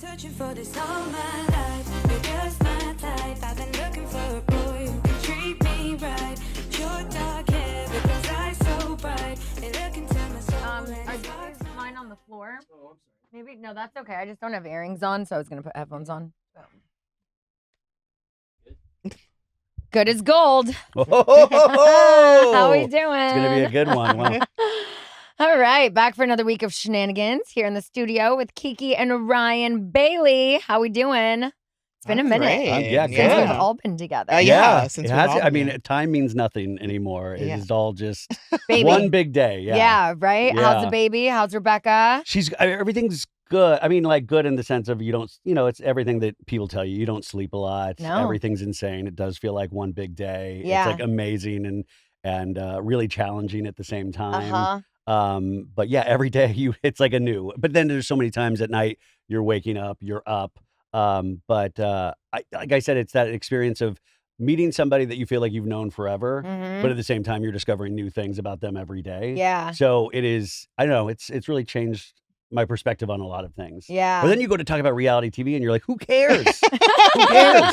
searching for this all my life. You're just my type. I've been looking for a boy who can treat me right. Your dark hair, but those eyes so bright. They look into my soul. Are these mine on the floor? Oh, I'm sorry. Maybe no, that's okay. I just don't have earrings on, so I was gonna put headphones on. Good as gold. Oh, How we doing? It's gonna be a good one. Wow. All right, back for another week of Scheananigans here in the studio with Kiki and Ryan Bailey. How we doing? It's been a minute. Yeah, Since good. we've all been together. Since since it we've has. all I mean, been. time means nothing anymore. Yeah. It is all just Baby. one big day. Yeah, right? Yeah. How's the baby? How's Rebecca? Everything's good. I mean, like good in the sense of you don't, it's everything that people tell you. You don't sleep a lot. No. Everything's insane. It does feel like one big day. Yeah. It's like amazing and really challenging at the same time. Uh-huh. But yeah, every day it's like a new. But then there's so many times at night you're waking up, you're up. Like I said, it's that experience of meeting somebody that you feel like you've known forever, Mhm. but at the same time you're discovering new things about them every day. Yeah. So it is. I don't know. It's really changed my perspective on a lot of things. Yeah. But then you go to talk about reality TV and you're like, who cares? Who cares?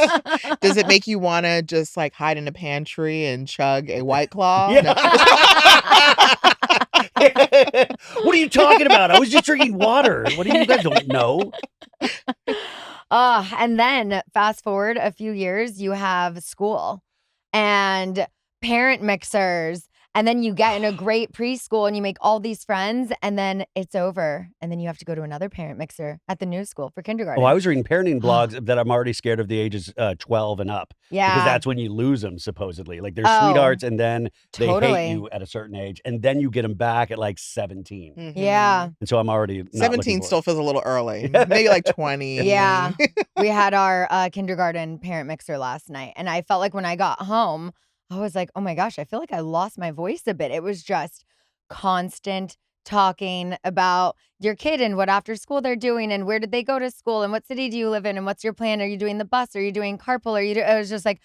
Does it make you want to just like hide in a pantry and chug a White Claw? Yeah. What are you talking about? I was just drinking water. What do you guys don't know? And then fast forward a few years, you have school and parent mixers. And then you get in a great preschool and you make all these friends and then it's over. And then you have to go to another parent mixer at the new school for kindergarten. Oh, I was reading parenting blogs that I'm already scared of the ages 12 and up. Yeah. Because that's when you lose them, supposedly. Like they're Oh, sweethearts and then they totally. hate you at a certain age. And then you get them back at like 17. Mhm. Yeah. And so I'm already not 17 looking still for feels a little early. Maybe like 20. Yeah. We had our kindergarten parent mixer last night. And I felt like when I got home, I was like, oh my gosh, I feel like I lost my voice a bit. It was just constant talking about your kid and what after school they're doing and where did they go to school and what city do you live in and what's your plan? Are you doing the bus? Are you doing carpool? I was just like,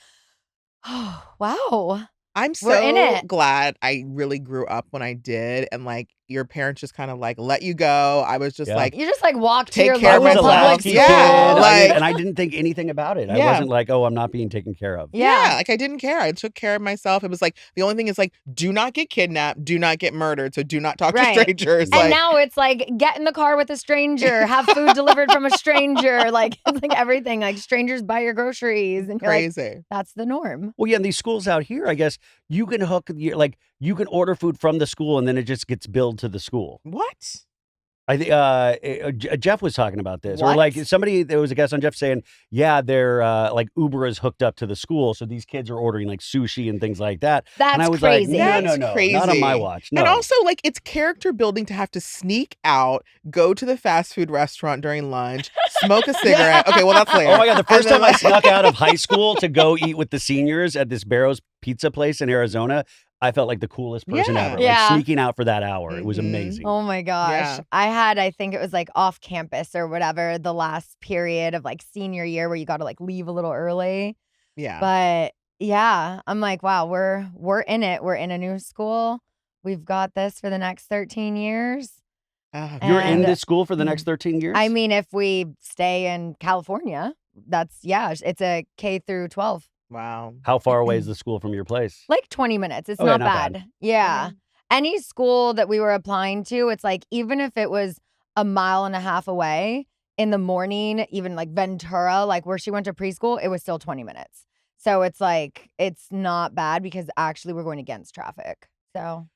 oh, wow. I'm We're in so it. glad I really grew up when I did. And like your parents just kind of like let you go. I was just Yeah. like, You just like walk to Take your care I of was a local myself. public latchkey school. Yeah, kid, like- and I didn't think anything about it. I Yeah. wasn't like, oh, I'm not being taken care of. Yeah. like I didn't care. I took care of myself. It was like, the only thing is like, do not get kidnapped, do not get murdered. So do not talk Right. to strangers. And Like, now it's like get in the car with a stranger, have food delivered from a stranger, like it's like everything, like strangers buy your groceries, and you're like, crazy. that's the norm. Well, yeah, in these schools out here, I guess you can you can order food from the school and then it just gets billed to the school. What? I think Jeff was talking about this, or What? like there was a guest on Jeff saying, yeah, they're like Uber is hooked up to the school, so these kids are ordering like sushi and things like that. That's and I was crazy. like, That's no, crazy. not on my watch. No. And also, like, it's character building to have to sneak out, go to the fast food restaurant during lunch, smoke a cigarette. Okay, well, that's later. Oh my God, the first And time then, I snuck out of high school to go eat with the seniors at this Barrows pizza place in Arizona, I felt like the coolest person Yeah. ever. Yeah. Like sneaking out for that hour. It was Mhm. amazing. Oh my gosh. Yeah. I think it was like off campus or whatever, the last period of like senior year where you got to like leave a little early. yeah. But yeah, I'm like, wow, we're in it. We're in a new school. We've got this for the next 13 years. You're in And- this school for the next 13 years? I mean, if we stay in California, it's a K through 12. Wow. How far away is the school from your place? Like 20 minutes. It's Okay, not not bad. bad. Yeah. Any school that we were applying to, it's like even if it was a mile and a half away in the morning, even like Ventura, like where she went to preschool, it was still 20 minutes. So it's like, it's not bad because actually we're going against traffic. So,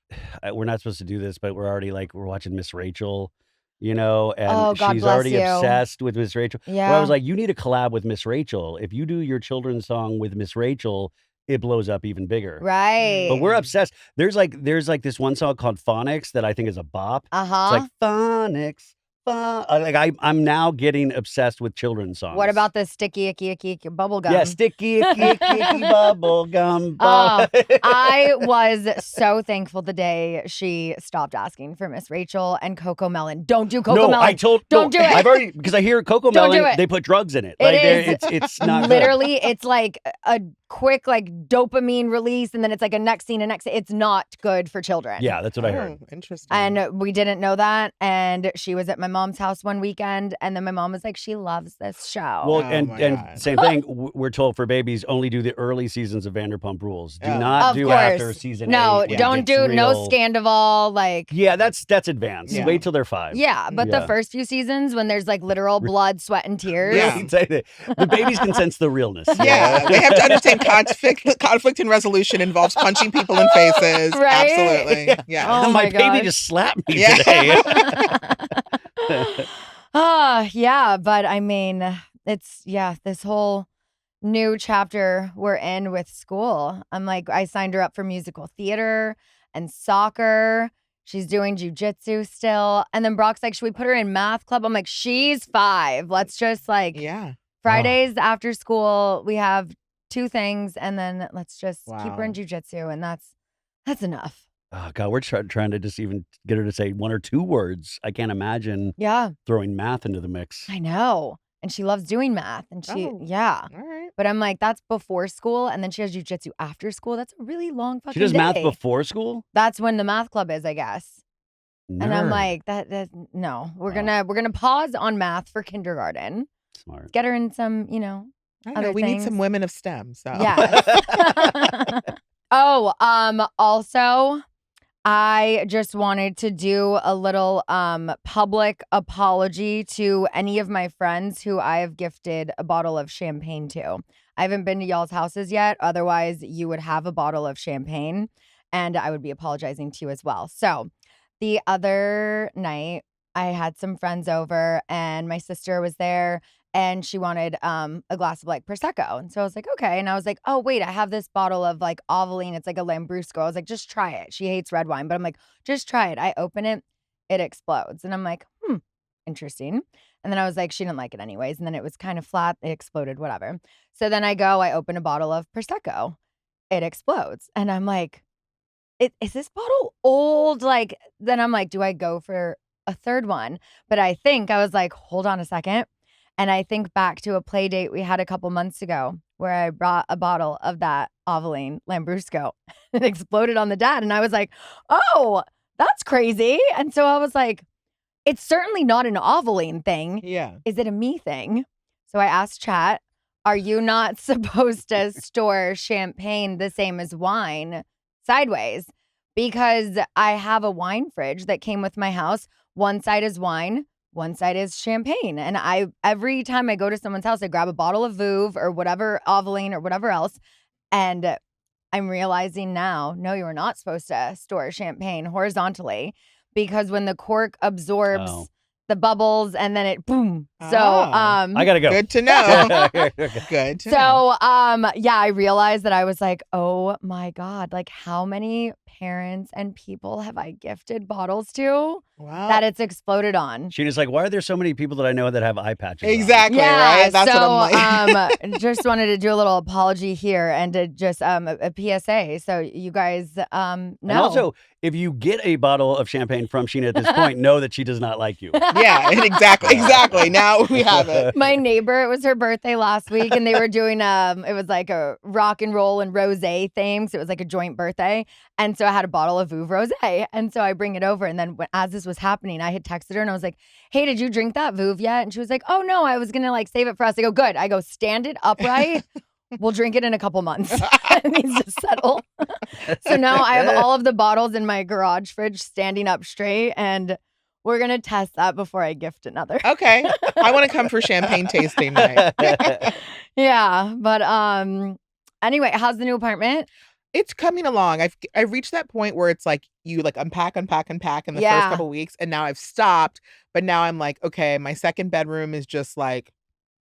We're not supposed to do this, but we're already like, we're watching Miss Rachel, and Oh, God she's bless already you. obsessed with Miss Rachel. yeah. Where I was like, you need a collab with Miss Rachel. If you do your children's song with Miss Rachel, it blows up even bigger. right. But we're obsessed. There's like this one song called Phonics that I think is a bop. Uh-huh. It's like Phonics. I'm now getting obsessed with children's songs. What about the sticky, icky bubble gum? Yeah, sticky, icky, bubble gum. Oh, I was so thankful the day she stopped asking for Miss Rachel and Coco Melon. Don't do Coco no, Melon. don't do it. I've already because I hear Coco Don't do Melon. it. They put drugs in it. It Like is. it's not good. Literally, it's like a quick like dopamine release, and then it's like a next scene. It's not good for children. Yeah, that's what I heard. Interesting. And we didn't know that. And she was at my mom's house one weekend, and then my mom was like, she loves this show. Well, Oh my and God. same thing. We're told for babies only do the early seasons of Vanderpump Rules. Do Yeah. not Of do course. after season 8. No, when it don't gets do no real- Scandival. Like, Yeah, that's advanced. Yeah. Wait till they're 5. yeah, but Yeah. the first few seasons when there's like literal blood, sweat, and tears. Yeah. Really say that. The babies can sense the realness. Yeah, they have to understand conflict and resolution involves punching people in faces. Right? Absolutely. Yeah. Oh my my baby gosh. just slapped me Yeah. today. Yeah, but I mean, it's this whole new chapter we're in with school. I'm like, I signed her up for musical theater and soccer. She's doing jujitsu still. And then Brock's like, should we put her in math club? I'm like, she's 5. Let's just like Yeah. Fridays after school, we have 2 things, and then let's just keep her in Wow. jujitsu, and that's enough. Oh God, we're trying to just even get her to say 1 or 2 words. I can't imagine Yeah, throwing math into the mix. I know. And she loves doing math, and Oh. yeah. All right. But I'm like, that's before school, and then she has jujitsu after school. That's a really long fucking She does math day. before school? That's when the math club is, I guess. And I'm Nerd. like, that no. We're Wow. gonna pause on math for kindergarten. Smart. Get her in some, I don't know. other We need some things. women of STEM. So Yeah. Also, I just wanted to do a little public apology to any of my friends who I have gifted a bottle of champagne to. I haven't been to y'all's houses yet. Otherwise, you would have a bottle of champagne, and I would be apologizing to you as well. So the other night, I had some friends over, and my sister was there, and she wanted a glass of like Prosecco. And so I was like, okay. And I was like, oh, wait, I have this bottle of like Ovaltine. It's like a Lambrusco. I was like, just try it. She hates red wine, but I'm like, just try it. I open it, it explodes. And I'm like, interesting. And then I was like, she didn't like it anyways. And then it was kind of flat. It exploded, whatever. So then I open a bottle of Prosecco. It explodes. And I'm like, is this bottle old? Like, then I'm like, do I go for a third one? But I was like, hold on a second. And I think back to a play date we had a couple months ago where I brought a bottle of that Ovaltine Lambrusco. It exploded on the dad. And I was like, oh, that's crazy. And so I was like, it's certainly not an Ovaltine thing. yeah. Is it a me thing? So I asked chat, are you not supposed to store champagne the same as wine sideways? Because I have a wine fridge that came with my house. One side is wine, one side is champagne. And every time I go to someone's house, I grab a bottle of Vouv or whatever, Ovaltine or whatever else. And I'm realizing now, no, you are not supposed to store champagne horizontally, because when the cork absorbs Oh. the bubbles and then it boom. So Ah. I gotta go. Good to know. Okay. Good to know. So yeah, I realized that I was like, oh my God, like how many parents and people have I gifted bottles to Wow. that it's exploded on? Scheana's like, why are there so many people that I know that have eye patches on?" Exactly, Yeah, right? That's so what I'm like. just wanted to do a little apology here and to just a PSA. So you guys know. And also, if you get a bottle of champagne from Scheana at this point, know that she does not like you. Yeah, exactly. Now we have it. My neighbor, it was her birthday last week, and they were doing it was like a rock and roll and rosé theme. So it was like a joint birthday. And so I had a bottle of Vouv Rosé. And so I bring it over. And then as this was happening, I had texted her and I was like, hey, did you drink that Vouv yet? And she was like, oh no, I was gonna like save it for us. I go, good. I go, stand it upright. We'll drink it in a couple months. It needs to settle. So now I have all of the bottles in my garage fridge standing up straight, and we're gonna test that before I gift another. Okay. I want to come for champagne tasting night. Yeah, but anyway, how's the new apartment? It's coming along. I've reached that point where it's like you like unpack in the Yeah. first couple weeks, and now I've stopped. But now I'm like, okay, my second bedroom is just like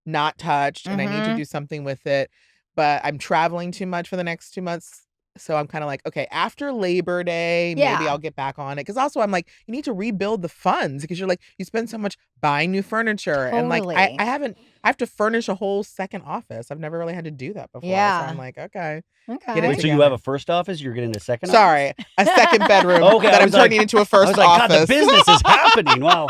not touched, and I need to Mhm. do something with it. But I'm traveling too much for the next 2 months. So I'm kind of like, okay, after Labor Day, maybe Yeah. I'll get back on it. Because also I'm like, you need to rebuild the funds because you're like, you spend so much buying new furniture. And like, Totally. I haven't I have to furnish a whole second office. I've never really had to do that before. So Yeah. I'm like, okay. Okay. Get it Wait, so you together. have a first office? You're getting a second office? Sorry, a second bedroom Okay, that I I'm was like- turning into a I first was like, God, office. the business is happening. Wow.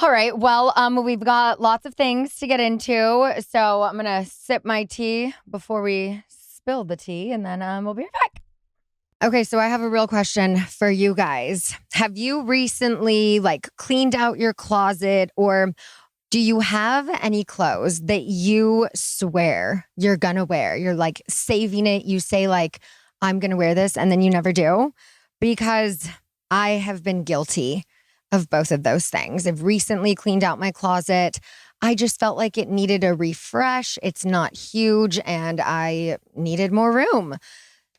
All right. Well, we've got lots of things to get into, so I'm gonna sip my tea before we spill the tea, and then we'll be right back. Okay, so I have a real question for you guys. Have you recently cleaned out your closet, or do you have any clothes that you swear you're gonna wear? You're saving it. You say I'm gonna wear this, and then you never do? Because I have been guilty of both of those things. I've recently cleaned out my closet. I just felt like it needed a refresh. It's not huge, and I needed more room.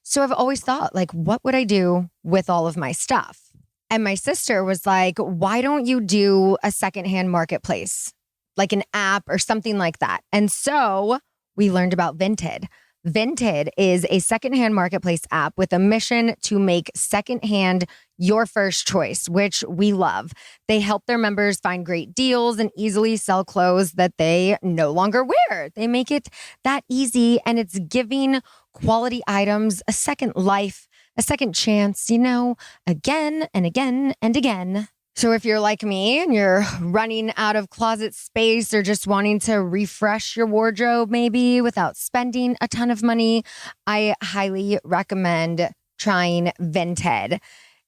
So I've always thought, what would I do with all of my stuff? And my sister was like, why don't you do a secondhand marketplace, like an app or something like that? And so we learned about Vinted. Vinted is a secondhand marketplace app with a mission to make secondhand your first choice, which we love. They help their members find great deals and easily sell clothes that they no longer wear. They make it that easy, and it's giving quality items a second life, a second chance, again and again and again. So if you're like me and you're running out of closet space or just wanting to refresh your wardrobe maybe without spending a ton of money, I highly recommend trying Vinted.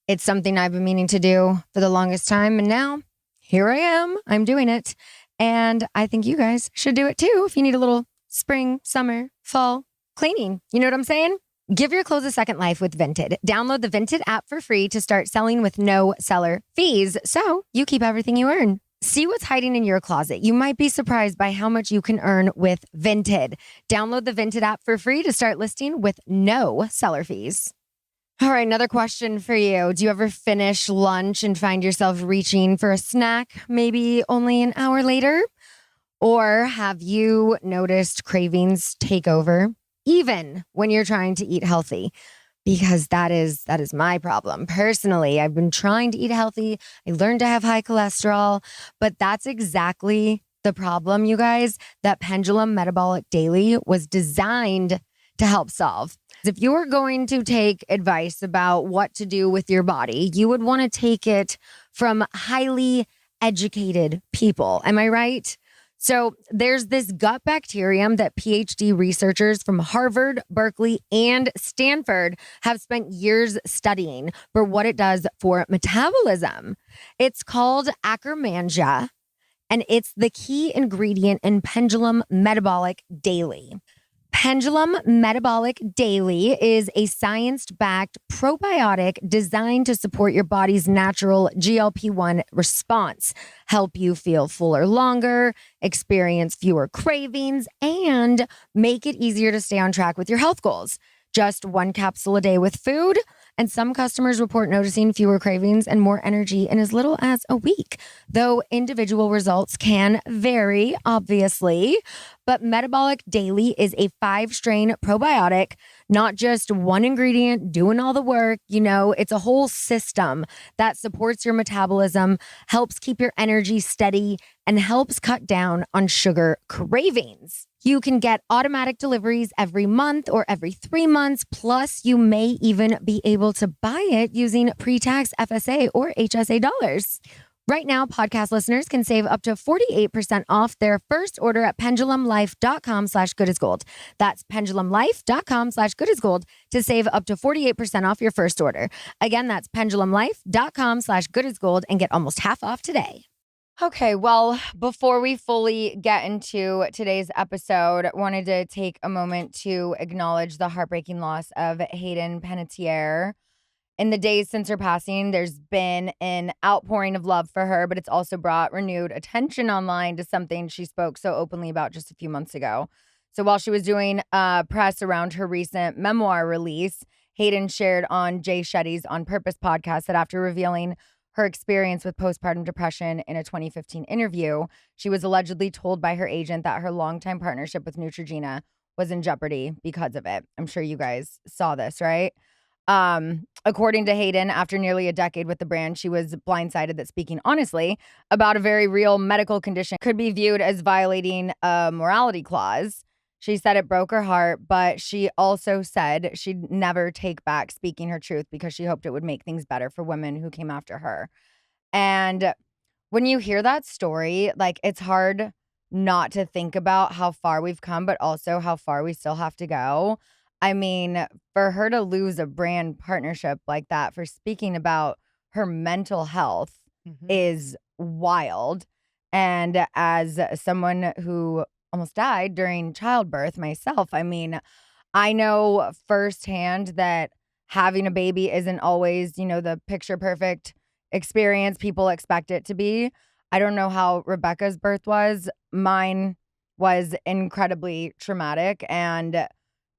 It's something I've been meaning to do for the longest time, and now here I am. I'm doing it. And I think you guys should do it too if you need a little spring, summer, fall cleaning. You know what I'm saying? Give your clothes a second life with Vinted. Download the Vinted app for free to start selling with no seller fees, so you keep everything you earn. See what's hiding in your closet. You might be surprised by how much you can earn with Vinted. Download the Vinted app for free to start listing with no seller fees. All right, another question for you. Do you ever finish lunch and find yourself reaching for a snack maybe only an hour later? Or have you noticed cravings take over even when you're trying to eat healthy? Because that is my problem. Personally, I've been trying to eat healthy. I learned to have high cholesterol, but that's exactly the problem, you guys, that Pendulum Metabolic Daily was designed to help solve. If you were going to take advice about what to do with your body, you would want to take it from highly educated people. Am I right? So there's this gut bacterium that PhD researchers from Harvard, Berkeley, and Stanford have spent years studying for what it does for metabolism. It's called Akkermansia, and it's the key ingredient in Pendulum Metabolic Daily. Pendulum Metabolic Daily is a science-backed probiotic designed to support your body's natural GLP-1 response, help you feel fuller longer, experience fewer cravings, and make it easier to stay on track with your health goals. Just one capsule a day with food, and some customers report noticing fewer cravings and more energy in as little as a week, though individual results can vary, obviously. But Metabolic Daily is a 5-strain probiotic, not just one ingredient doing all the work. It's a whole system that supports your metabolism, helps keep your energy steady, and helps cut down on sugar cravings. You can get automatic deliveries every month or every 3 months. Plus, you may even be able to buy it using pre-tax FSA or HSA dollars. Right now, podcast listeners can save up to 48% off their first order at pendulumlife.com/goodisgold. That's pendulumlife.com/goodisgold to save up to 48% off your first order. Again, that's pendulumlife.com/goodisgold and get almost half off today. Okay, well, before we fully get into today's episode, I wanted to take a moment to acknowledge the heartbreaking loss of Hayden Panettiere. In the days since her passing, there's been an outpouring of love for her, but it's also brought renewed attention online to something she spoke so openly about just a few months ago. So while she was doing press around her recent memoir release, Hayden shared on Jay Shetty's On Purpose podcast that after revealing her experience with postpartum depression in a 2015 interview, she was allegedly told by her agent that her longtime partnership with Neutrogena was in jeopardy because of it. I'm sure you guys saw this, right? According to Hayden, after nearly a decade with the brand, she was blindsided that speaking honestly about a very real medical condition could be viewed as violating a morality clause. She said it broke her heart, but she also said she'd never take back speaking her truth because she hoped it would make things better for women who came after her. And when you hear that story, like, it's hard not to think about how far we've come, but also how far we still have to go. I mean, for her to lose a brand partnership like that for speaking about her mental health is wild. And as someone who almost died during childbirth myself, I mean, I know firsthand that having a baby isn't always, the picture perfect experience people expect it to be. I don't know how Rebecca's birth was. Mine was incredibly traumatic, and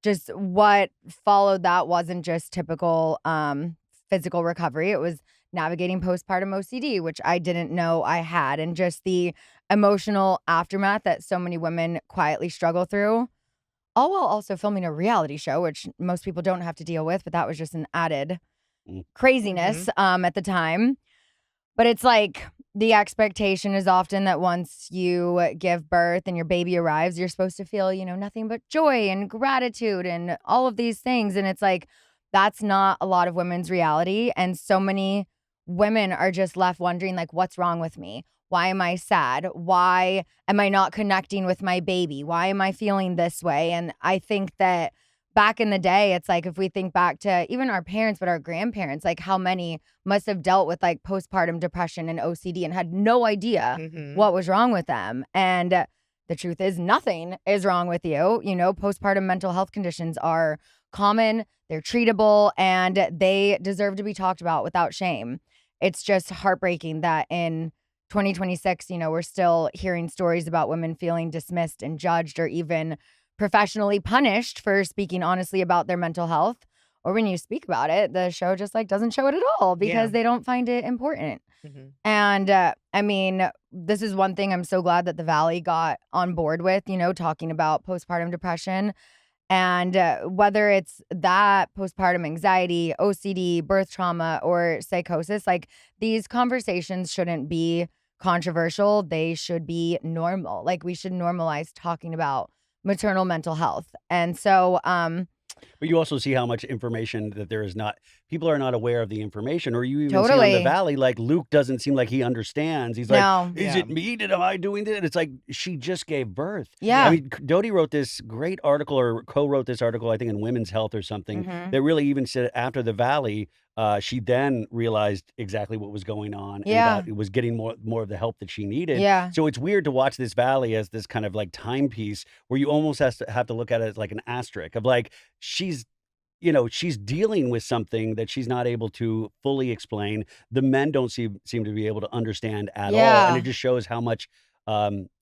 just what followed that wasn't just typical physical recovery. It was navigating postpartum OCD, which I didn't know I had, and just the emotional aftermath that so many women quietly struggle through, all while also filming a reality show, which most people don't have to deal with, but that was just an added craziness at the time. But it's like the expectation is often that once you give birth and your baby arrives, you're supposed to feel, nothing but joy and gratitude and all of these things. And it's like, that's not a lot of women's reality. And so many women are just left wondering, like, what's wrong with me? Why am I sad? Why am I not connecting with my baby? Why am I feeling this way? And I think that back in the day, it's like, if we think back to even our parents, but our grandparents, like, how many must have dealt with like postpartum depression and OCD and had no idea what was wrong with them. And the truth is, nothing is wrong with you. Postpartum mental health conditions are common, they're treatable, and they deserve to be talked about without shame. It's just heartbreaking that in 2026, we're still hearing stories about women feeling dismissed and judged or even professionally punished for speaking honestly about their mental health. Or when you speak about it, the show just like doesn't show it at all because they don't find it important. And I mean, this is one thing I'm so glad that the Valley got on board with, talking about postpartum depression. And whether it's that postpartum anxiety, OCD, birth trauma, or psychosis, like, these conversations shouldn't be controversial. They should be normal. Like, we should normalize talking about maternal mental health. And so, but you also see how much information that there is not. People are not aware of the information, or you even see on Totally. the Valley, like, Luke doesn't seem like he understands. He's No. like, is it me? Am I doing this? It's like, she just gave birth. Yeah. I mean, Dodie wrote this great article, or co-wrote this article, I think in Women's Health or something, that really even said after the Valley, she then realized exactly what was going on. Yeah. And was getting more of the help that she needed. Yeah. So it's weird to watch this Valley as this kind of like timepiece where you almost have to look at it as like an asterisk of like, she's dealing with something that she's not able to fully explain. The men don't seem to be able to understand at all. And it just shows how much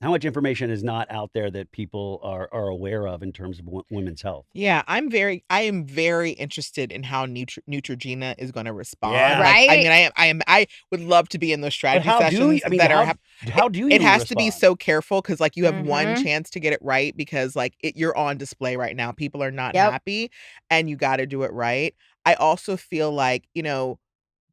information is not out there that people are aware of in terms of women's health. Yeah, I am very interested in how Neutrogena is going to respond. Yeah. Right? I would love to be in those strategy sessions how do you It has to be respond? so careful because, like, you have one chance to get it right because, like, you're on display right now. People are not happy, and you got to do it right. I also feel like,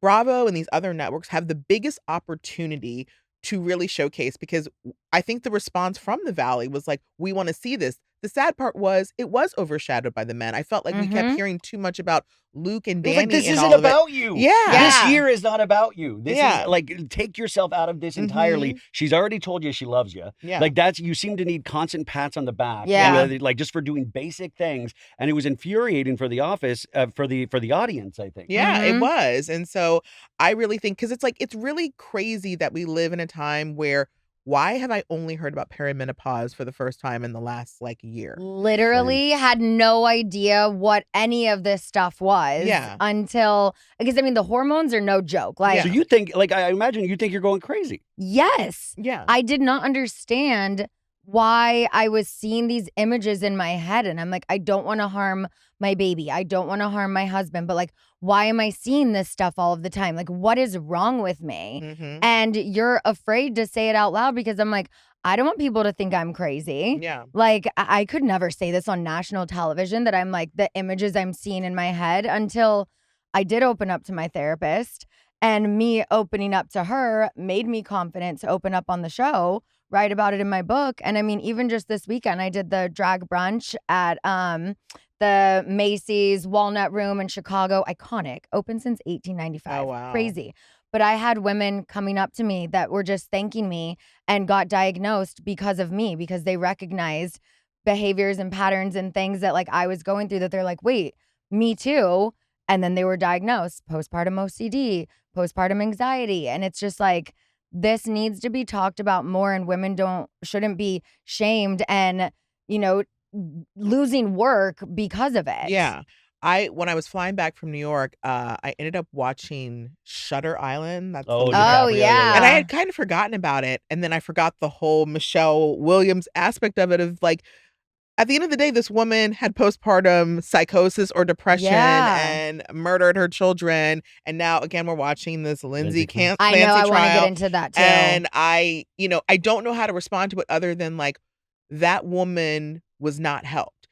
Bravo and these other networks have the biggest opportunity to really showcase, because I think the response from the Valley was like, we want to see this. The sad part was it was overshadowed by the men. I felt like we kept hearing too much about Luke and It was Danny. like, this and isn't all of it. about you. Yeah. This year is not about you. This Yeah. is like, take yourself out of this entirely. She's already told you she loves you. Yeah. Like, you seem to need constant pats on the back. Yeah. Like, just for doing basic things. And it was infuriating for the office, for the audience, I think. Yeah, it was. And so I really think, because it's really crazy that we live in a time where, why have I only heard about perimenopause for the first time in the last year? Literally had no idea what any of this stuff was until, because I mean, the hormones are no joke. Like, So you think, like, I imagine you think you're going crazy. yes, Yeah. I did not understand why I was seeing these images in my head. And I'm like, I don't want to harm my baby. I don't want to harm my husband. But like, why am I seeing this stuff all of the time? Like, what is wrong with me? And you're afraid to say it out loud because I'm like, I don't want people to think I'm crazy. Yeah. Like, I could never say this on national television that I'm like, the images I'm seeing in my head until I did open up to my therapist, and me opening up to her made me confident to open up on the show, write about it in my book. And I mean, even just this weekend, I did the drag brunch at the Macy's Walnut Room in Chicago. Iconic. Open since 1895. Oh, wow. Crazy. But I had women coming up to me that were just thanking me and got diagnosed because of me, because they recognized behaviors and patterns and things that like I was going through, that they're like, wait, me too. And then they were diagnosed postpartum OCD, postpartum anxiety. And it's just like, this needs to be talked about more, and women shouldn't be shamed and, you know, losing work because of it. Yeah. When I was flying back from New York, I ended up watching Shutter Island. That's the Oh, movie. DiCaprio, yeah. And I had kind of forgotten about it. And then I forgot the whole Michelle Williams aspect of it, of like, at the end of the day, this woman had postpartum psychosis or depression and murdered her children. And now, again, we're watching this Lindsay Clancy I know, I want to trial. get into that too. And I don't know how to respond to it other than like, that woman was not helped.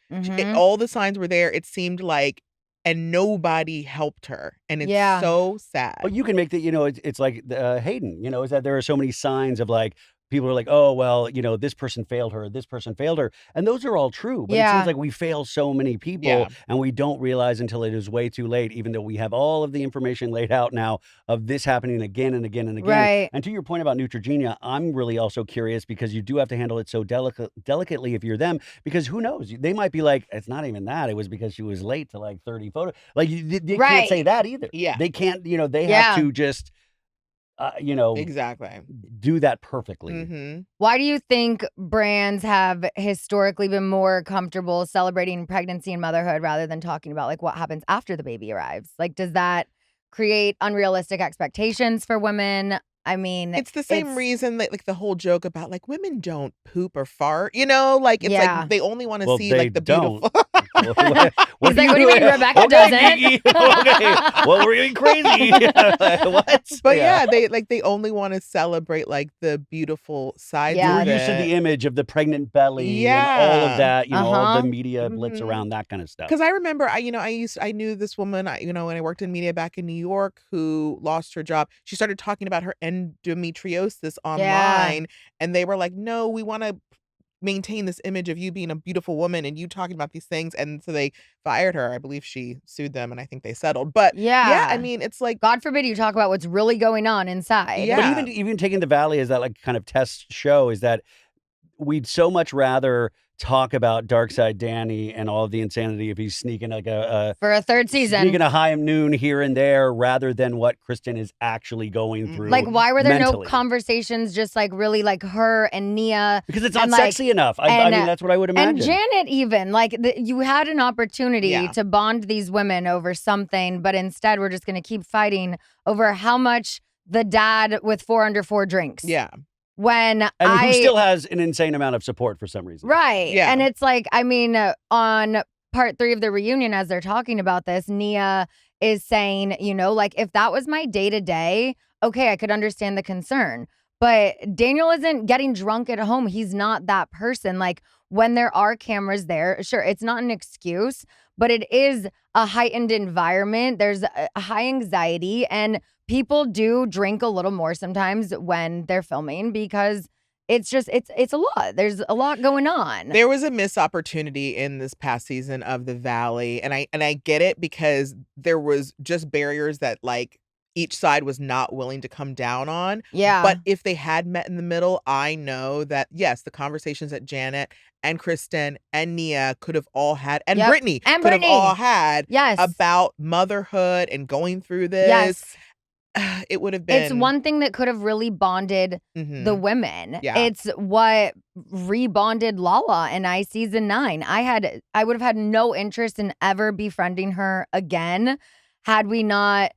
All the signs were there, it seemed like, and nobody helped her. And it's so sad. Well, you can make the, it's like Hayden, is that there are so many signs of like, people are like, oh, well, this person failed her, this person failed her. And those are all true. But it seems like we fail so many people and we don't realize until it is way too late, even though we have all of the information laid out now of this happening again and again and again. Right. And to your point about Neutrogena, I'm really also curious, because you do have to handle it so delicately if you're them, because who knows? They might be like, it's not even that. It was because she was late to like 30 photos. Like, they can't say that either. Yeah. They can't, they have to just... exactly, do that perfectly. Why do you think brands have historically been more comfortable celebrating pregnancy and motherhood rather than talking about like what happens after the baby arrives? Like, does that create unrealistic expectations for women? I mean, it's the same reason that like the whole joke about like women don't poop or fart, like it's like they only want to see like the beautiful. He's like, what do you mean Rebecca doesn't? Kiki, okay. Well, we're getting crazy. What? But they only want to celebrate like the beautiful sides. We're of used to it. the image of the pregnant belly and all of that, all of the media blitz around that kind of stuff. Because I remember, I knew this woman, when I worked in media back in New York, who lost her job. She started talking about her endometriosis online, and they were like, no, we want to maintain this image of you being a beautiful woman and you talking about these things. And so they fired her. I believe she sued them, and I think they settled. But I mean, it's like, God forbid you talk about what's really going on inside. But even taking the Valley as that like kind of test show, is that we'd so much rather talk about Dark Side Danny and all of the insanity if he's sneaking like for a third season, sneaking a high noon here and there, rather than what Kristen is actually going through. Like, why were there mentally. no conversations just like really like her and Nia? Because it's not sexy enough. I mean, that's what I would imagine. And Janet, even like you had an opportunity to bond these women over something, but instead we're just going to keep fighting over how much the dad with 4 under 4 drinks. Yeah. Who still has an insane amount of support for some reason. Right. Yeah. And it's like, I mean, on part 3 of the reunion, as they're talking about this, Nia is saying, like, if that was my day to day, okay, I could understand the concern. But Daniel isn't getting drunk at home. He's not that person. Like, when there are cameras there, sure, it's not an excuse, but it is a heightened environment. There's a high anxiety, and people do drink a little more sometimes when they're filming, because it's just, it's a lot. There's a lot going on. There was a missed opportunity in this past season of The Valley. And I get it, because there was just barriers that like each side was not willing to come down on. Yeah. But if they had met in the middle, I know that, yes, the conversations that Janet and Kristen and Nia could have all had, and Brittany could have all had about motherhood and going through this. Yes. It would have been. It's one thing that could have really bonded the women. Yeah. It's what rebonded Lala in season 9. I would have had no interest in ever befriending her again had we not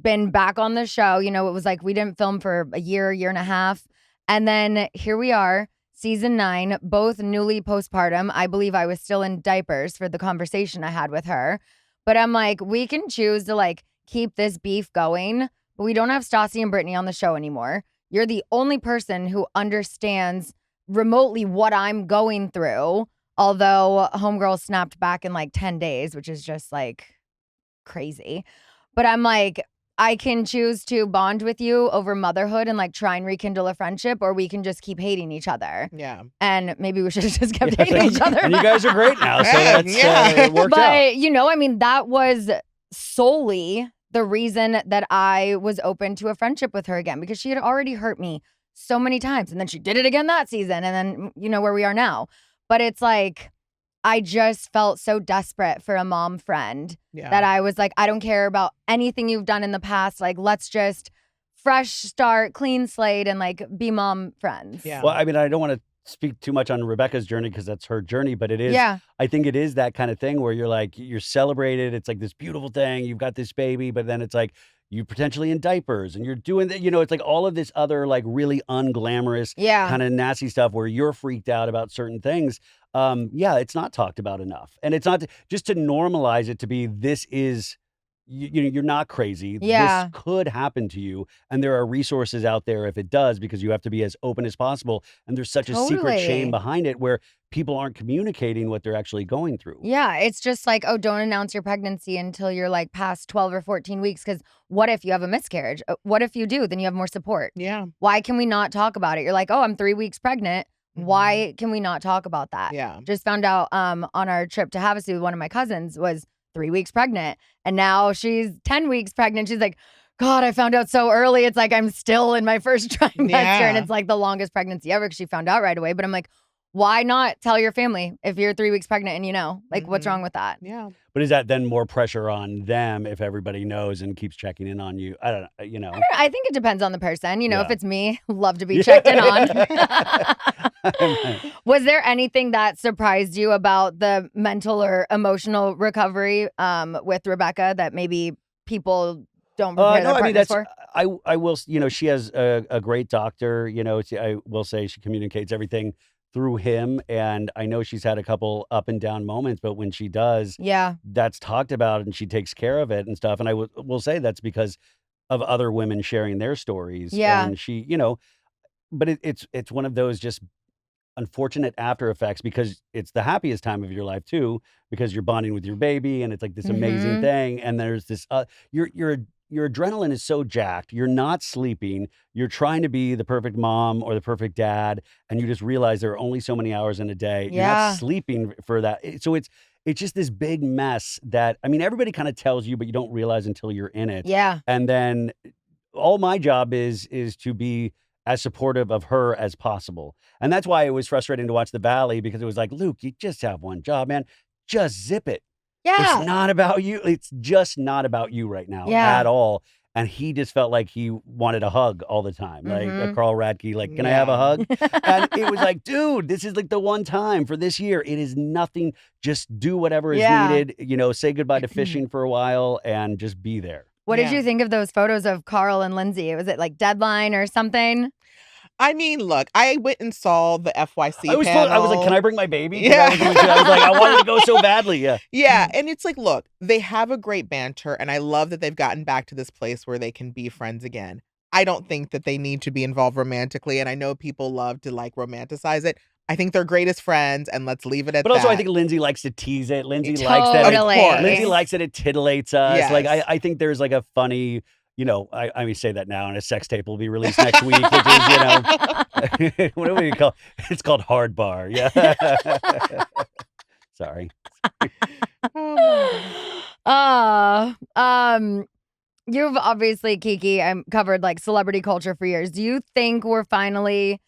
been back on the show. It was like we didn't film for a year and a half. And then here we are, season 9, both newly postpartum. I believe I was still in diapers for the conversation I had with her. But I'm like, we can choose to like keep this beef going, but we don't have Stassi and Brittany on the show anymore. You're the only person who understands remotely what I'm going through. Although Homegirl snapped back in like 10 days, which is just like crazy. But I'm like, I can choose to bond with you over motherhood and like try and rekindle a friendship, or we can just keep hating each other. Yeah. And maybe we should have just kept hating each other. And you guys are great now, so Yeah, that's yeah. it worked But, out. you know, I mean, that was solely the reason that I was open to a friendship with her again, because she had already hurt me so many times. And then she did it again that season. And then, you know, where we are now. But it's like, I just felt so desperate for a mom friend that I was like, I don't care about anything you've done in the past. Like, let's just fresh start, clean slate, and like be mom friends. Yeah. Well, I mean, I don't want to speak too much on Rebecca's journey because that's her journey, but it is, Yeah. I think it is that kind of thing where you're like, you're celebrated. It's like this beautiful thing. You've got this baby, but then it's like you potentially in diapers and you're doing that, you know, it's like all of this other like really unglamorous Yeah. kind of nasty stuff where you're freaked out about certain things. Yeah, it's not talked about enough. And it's not just to normalize it to be, this is, you know, you're not crazy. Yeah. This could happen to you. And there are resources out there if it does, because you have to be as open as possible. And there's such a secret shame Totally. behind it where people aren't communicating what they're actually going through. Yeah, it's just like, oh, don't announce your pregnancy until you're like past 12 or 14 weeks. Because what if you have a miscarriage? What if you do? Then you have more support. Yeah. Why can we not talk about it? You're like, oh, I'm 3 weeks pregnant. Why can we not talk about that? Yeah. Just found out on our trip to Havasu, one of my cousins was 3 weeks pregnant. And now she's 10 weeks pregnant. She's like, God, I found out so early. It's like I'm still in my first trimester. Yeah. And it's like the longest pregnancy ever because she found out right away. But I'm like, why not tell your family if you're 3 weeks pregnant and you know? Like, what's wrong with that? Yeah. But is that then more pressure on them if everybody knows and keeps checking in on you? I don't know, you know. I think it depends on the person. You know, if Yeah. it's me, love to be checked in on. Was there anything that surprised you about the mental or emotional recovery with Rebecca that maybe people don't prepare their No, I mean, partners that's, for? I will, you know, she has a great doctor, you know, I will say she communicates everything through him. And I know she's had a couple up and down moments, but when she does, Yeah. that's talked about and she takes care of it and stuff. And I will say that's because of other women sharing their stories. Yeah. And she, you know, but it's one of those just unfortunate after effects because it's the happiest time of your life too, because you're bonding with your baby and it's like this amazing Mhm. thing. And there's this, your adrenaline is so jacked. You're not sleeping. You're trying to be the perfect mom or the perfect dad. And you just realize there are only so many hours in a day. You're Yeah. not sleeping for that. So it's just this big mess that, I mean, everybody kind of tells you, but you don't realize until you're in it. Yeah. And then all my job is to be as supportive of her as possible. And that's why it was frustrating to watch The Valley, because it was like, Luke, you just have one job, man. Just zip it. Yeah. It's not about you. It's just not about you right now Yeah. at all. And he just felt like he wanted a hug all the time. Like Mhm. Carl Radke, like, can I have a Yeah. hug? And it was like, dude, this is like the one time for this year. It is nothing. Just do whatever is Yeah. needed. You know, say goodbye to fishing for a while and just be there. What did Yeah. you think of those photos of Carl and Lindsay? Was it like Deadline or something? I mean, look, I went and saw the FYC I was panel. like, can I bring my baby? 'Cause Yeah. I was like, I wanted to go so badly. Yeah. Yeah, and it's like, look, they have a great banter, and I love that they've gotten back to this place where they can be friends again. I don't think that they need to be involved romantically, and I know people love to like romanticize it. I think they're great as friends, and let's leave it at But also, that. I think Lindsay likes to tease it. Lindsay likes that. Totally. Of course. Lindsay likes that it titillates us. Like, Yes. I think there's like a funny, you know, I mean, say that now, and a sex tape will be released next week, which is, you know, what do we call? It's called Hard Bar. Yeah. Sorry. Oh my God. You've obviously, Kiki, covered like celebrity culture for years. Do you think we're finally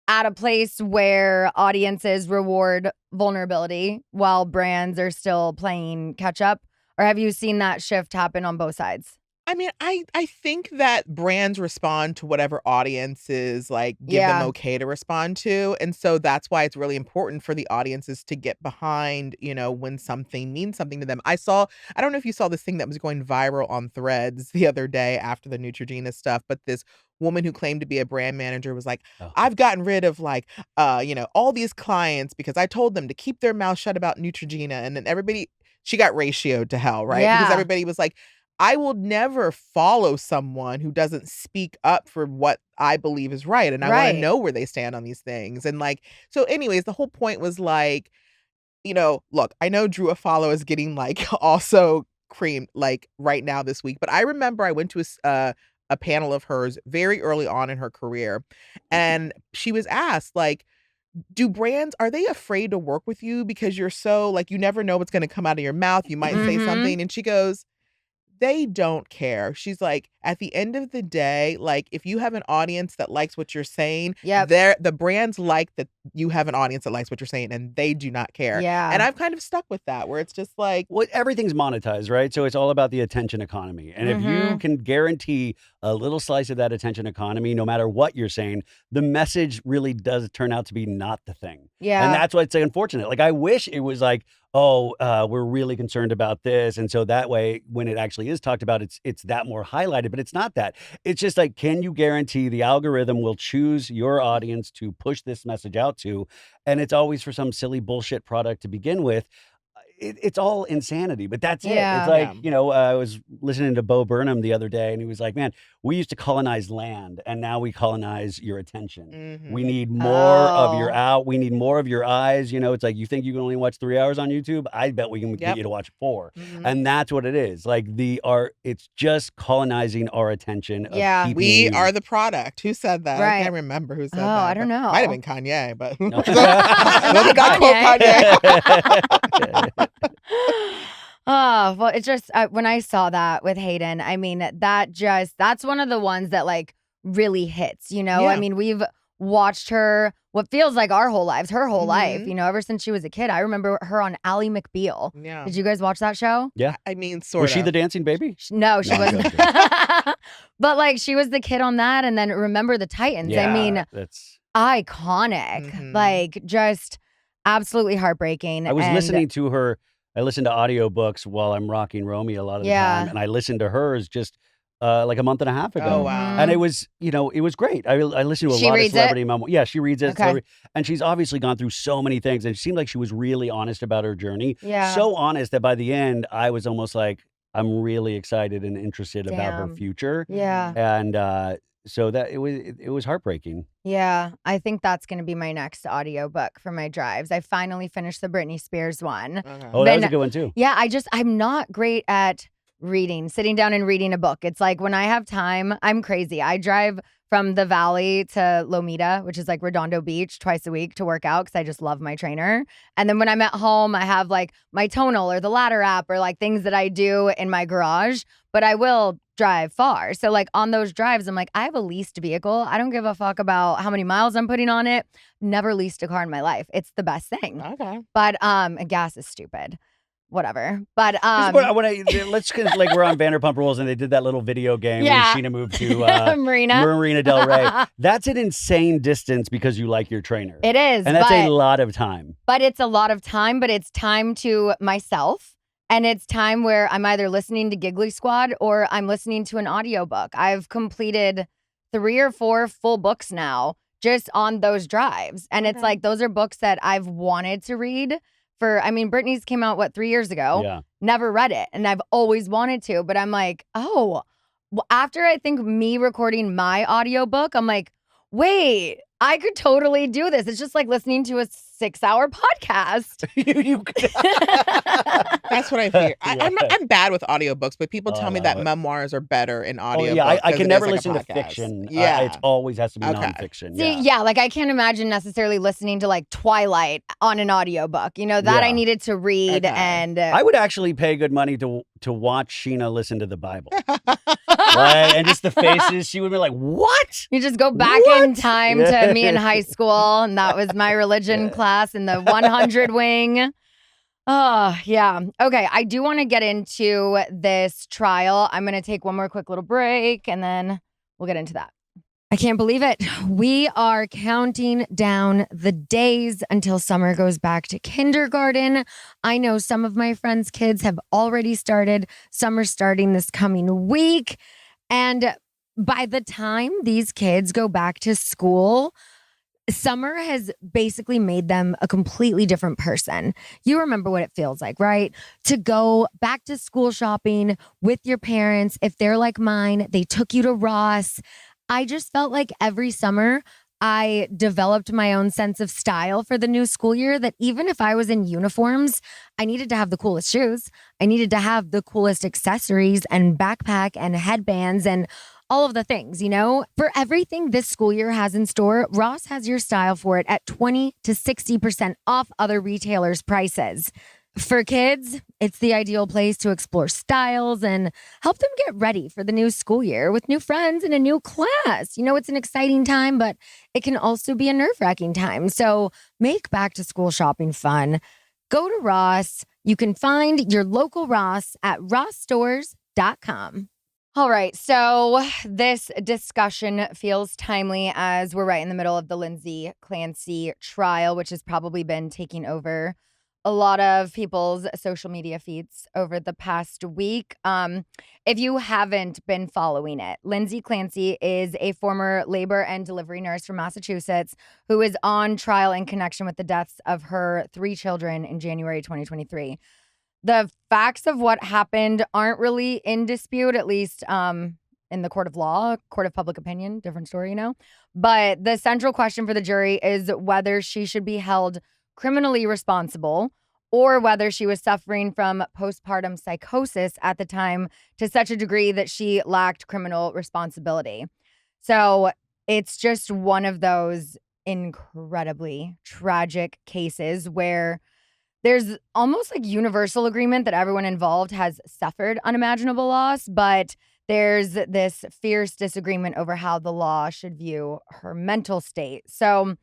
at a place where audiences reward vulnerability while brands are still playing catch up? Or have you seen that shift happen on both sides? I mean, I think that brands respond to whatever audiences like give them Yeah. okay to respond to. And so that's why it's really important for the audiences to get behind, you know, when something means something to them. I don't know if you saw this thing that was going viral on Threads the other day after the Neutrogena stuff, but this woman who claimed to be a brand manager was like, Oh. I've gotten rid of like, you know, all these clients because I told them to keep their mouth shut about Neutrogena. And then she got ratioed to hell, right? Because Yeah. everybody was like, I will never follow someone who doesn't speak up for what I believe is right. And I want Right. to know where they stand on these things. And like, so anyways, the whole point was like, you know, look, I know Drew Afalo is getting like also cream like right now this week, but I remember I went to a panel of hers very early on in her career, and she was asked like, do brands, are they afraid to work with you because you're so like, you never know what's going to come out of your mouth, you might say something, and she goes, they don't care. She's like, at the end of the day, like if you have an audience that likes what you're saying, the brands like that you have an audience that likes what you're saying, and they do not care. Yeah. And I've kind of stuck with that, where it's just like, well, everything's monetized, right? So it's all about the attention economy. And if you can guarantee a little slice of that attention economy, no matter what you're saying, the message really does turn out to be not the thing. Yeah. And that's why it's unfortunate. Like, I wish it was like, oh, we're really concerned about this. And so that way, when it actually is talked about, it's that more highlighted, but it's not that. It's just like, can you guarantee the algorithm will choose your audience to push this message out to? And it's always for some silly bullshit product to begin with. It's all insanity, but that's it. It's like, I was listening to Bo Burnham the other day, and he was like, man, we used to colonize land, and now we colonize your attention. We need more of your we need more of your eyes. It's like, you think you can only watch 3 hours on YouTube? I bet we can get you to watch 4. And that's what it is. Like it's just colonizing our attention. We are the product. Who said that? Right. I can't remember who said that. I don't know. Might have been Kanye, but No. let me not quote Kanye. Oh, well, it's just when I saw that with Hayden, I mean, that's one of the ones that like really hits, I mean, we've watched her what feels like our whole lives, her whole life, ever since she was a kid. I remember her on Ally McBeal. Yeah. Did you guys watch that show? Yeah. I mean, sort of. Was she the dancing baby? No, she wasn't. But like, she was the kid on that. And then Remember the Titans. Yeah, I mean, that's iconic. Like, just absolutely heartbreaking. I was listening to her. I listen to audiobooks while I'm rocking Romy a lot of the time. And I listened to hers just like a month and a half ago. Oh, wow. And it was, it was great. I listened to a lot of celebrity memoirs. Yeah, she reads it. Okay. And she's obviously gone through so many things. And it seemed like she was really honest about her journey. Yeah. So honest that by the end, I was almost like, I'm really excited and interested about her future. Yeah. And so that it was heartbreaking. Yeah, I think that's going to be my next audiobook for my drives. I finally finished the Britney Spears one. Okay. Oh, that was a good one too. Yeah, I'm not great at sitting down and reading a book. It's like when I have time, I'm crazy. I drive from the Valley to Lomita, which is like Redondo Beach, twice a week to work out because I just love my trainer. And then when I'm at home, I have like my Tonal or the Ladder app or like things that I do in my garage, but I will drive far. So like on those drives, I'm like, I have a leased vehicle. I don't give a fuck about how many miles I'm putting on it. Never leased a car in my life. It's the best thing. Okay. But gas is stupid. Whatever. But let's like we're on Vanderpump Rules and they did that little video game when Scheana moved to Marina Del Rey. That's an insane distance because you like your trainer. It is. And that's a lot of time. But it's a lot of time, but it's time to myself. And it's time where I'm either listening to Giggly Squad or I'm listening to an audiobook. I've completed 3 or 4 full books now just on those drives. And it's like, those are books that I've wanted to read Brittany's came out, 3 years ago? Yeah. Never read it. And I've always wanted to, but I'm like, after I think me recording my audiobook, I'm like, wait, I could totally do this. It's just like listening to a 6-hour podcast. That's what I figured. I'm bad with audiobooks, but people tell me that memoirs are better in audiobooks. Yeah, I can never listen to fiction. Yeah. It always has to be nonfiction. See, like I can't imagine necessarily listening to like Twilight on an audiobook. I needed to read and I would actually pay good money to watch Scheana listen to the Bible. Right? And just the faces, she would be like, what? You just go back in time to me in high school, and that was my religion class in the 100 wing. Oh, yeah. Okay, I do want to get into this trial. I'm going to take one more quick little break, and then we'll get into that. I can't believe it. We are counting down the days until summer goes back to kindergarten. I know some of my friends' kids have already started. Summer starting this coming week. And by the time these kids go back to school, summer has basically made them a completely different person. You remember what it feels like, right? To go back to school shopping with your parents. If they're like mine, they took you to Ross. I just felt like every summer I developed my own sense of style for the new school year that even if I was in uniforms, I needed to have the coolest shoes. I needed to have the coolest accessories and backpack and headbands and all of the things, you know? For everything this school year has in store, Ross has your style for it at 20 to 60% off other retailers' prices. For kids, it's the ideal place to explore styles and help them get ready for the new school year with new friends and a new class. You know, it's an exciting time, but it can also be a nerve-wracking time. So make back to school shopping fun. Go to Ross. You can find your local Ross at rossstores.com. All right, so this discussion feels timely as we're right in the middle of the Lindsay Clancy trial, which has probably been taking over a lot of people's social media feeds over the past week. If you haven't been following it, Lindsay Clancy is a former labor and delivery nurse from Massachusetts who is on trial in connection with the deaths of her 3 children in January 2023. The facts of what happened aren't really in dispute, at least in the court of law, court of public opinion, different story, you know? But the central question for the jury is whether she should be held criminally responsible or whether she was suffering from postpartum psychosis at the time to such a degree that she lacked criminal responsibility. So it's just one of those incredibly tragic cases where there's almost like universal agreement that everyone involved has suffered unimaginable loss, but there's this fierce disagreement over how the law should view her mental state. So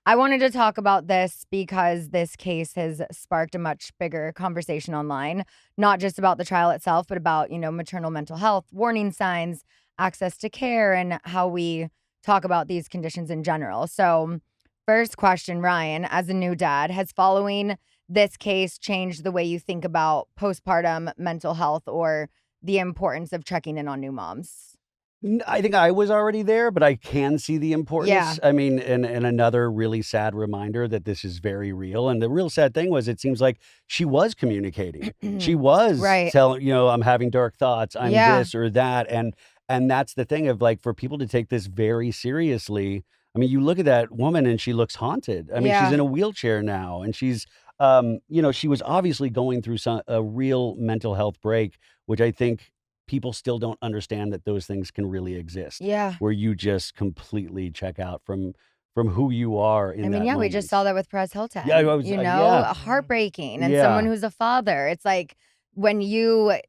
I wanted to talk about this because this case has sparked a much bigger conversation online, not just about the trial itself, but about, you know, maternal mental health, warning signs, access to care, and how we talk about these conditions in general. So first question, Ryan, as a new dad, has following this case changed the way you think about postpartum mental health or the importance of checking in on new moms? I think I was already there, but I can see the importance. Yeah. I mean, and another really sad reminder that this is very real. And the real sad thing was, it seems like she was communicating. She was Right. telling, you know, I'm having dark thoughts, I'm Yeah. this or that. And that's the thing of like, for people to take this very seriously. I mean, you look at that woman and she looks haunted. I mean, she's Yeah. in a wheelchair now, and she's, you know, she was obviously going through a real mental health break, which I think people still don't understand that those things can really exist. Yeah. Where you just completely check out from who you are in I mean, that yeah, we moment. just saw that with Perez Hilton. Yeah, I was- you know, yeah. heartbreaking. And Yeah. someone who's a father. It's like when you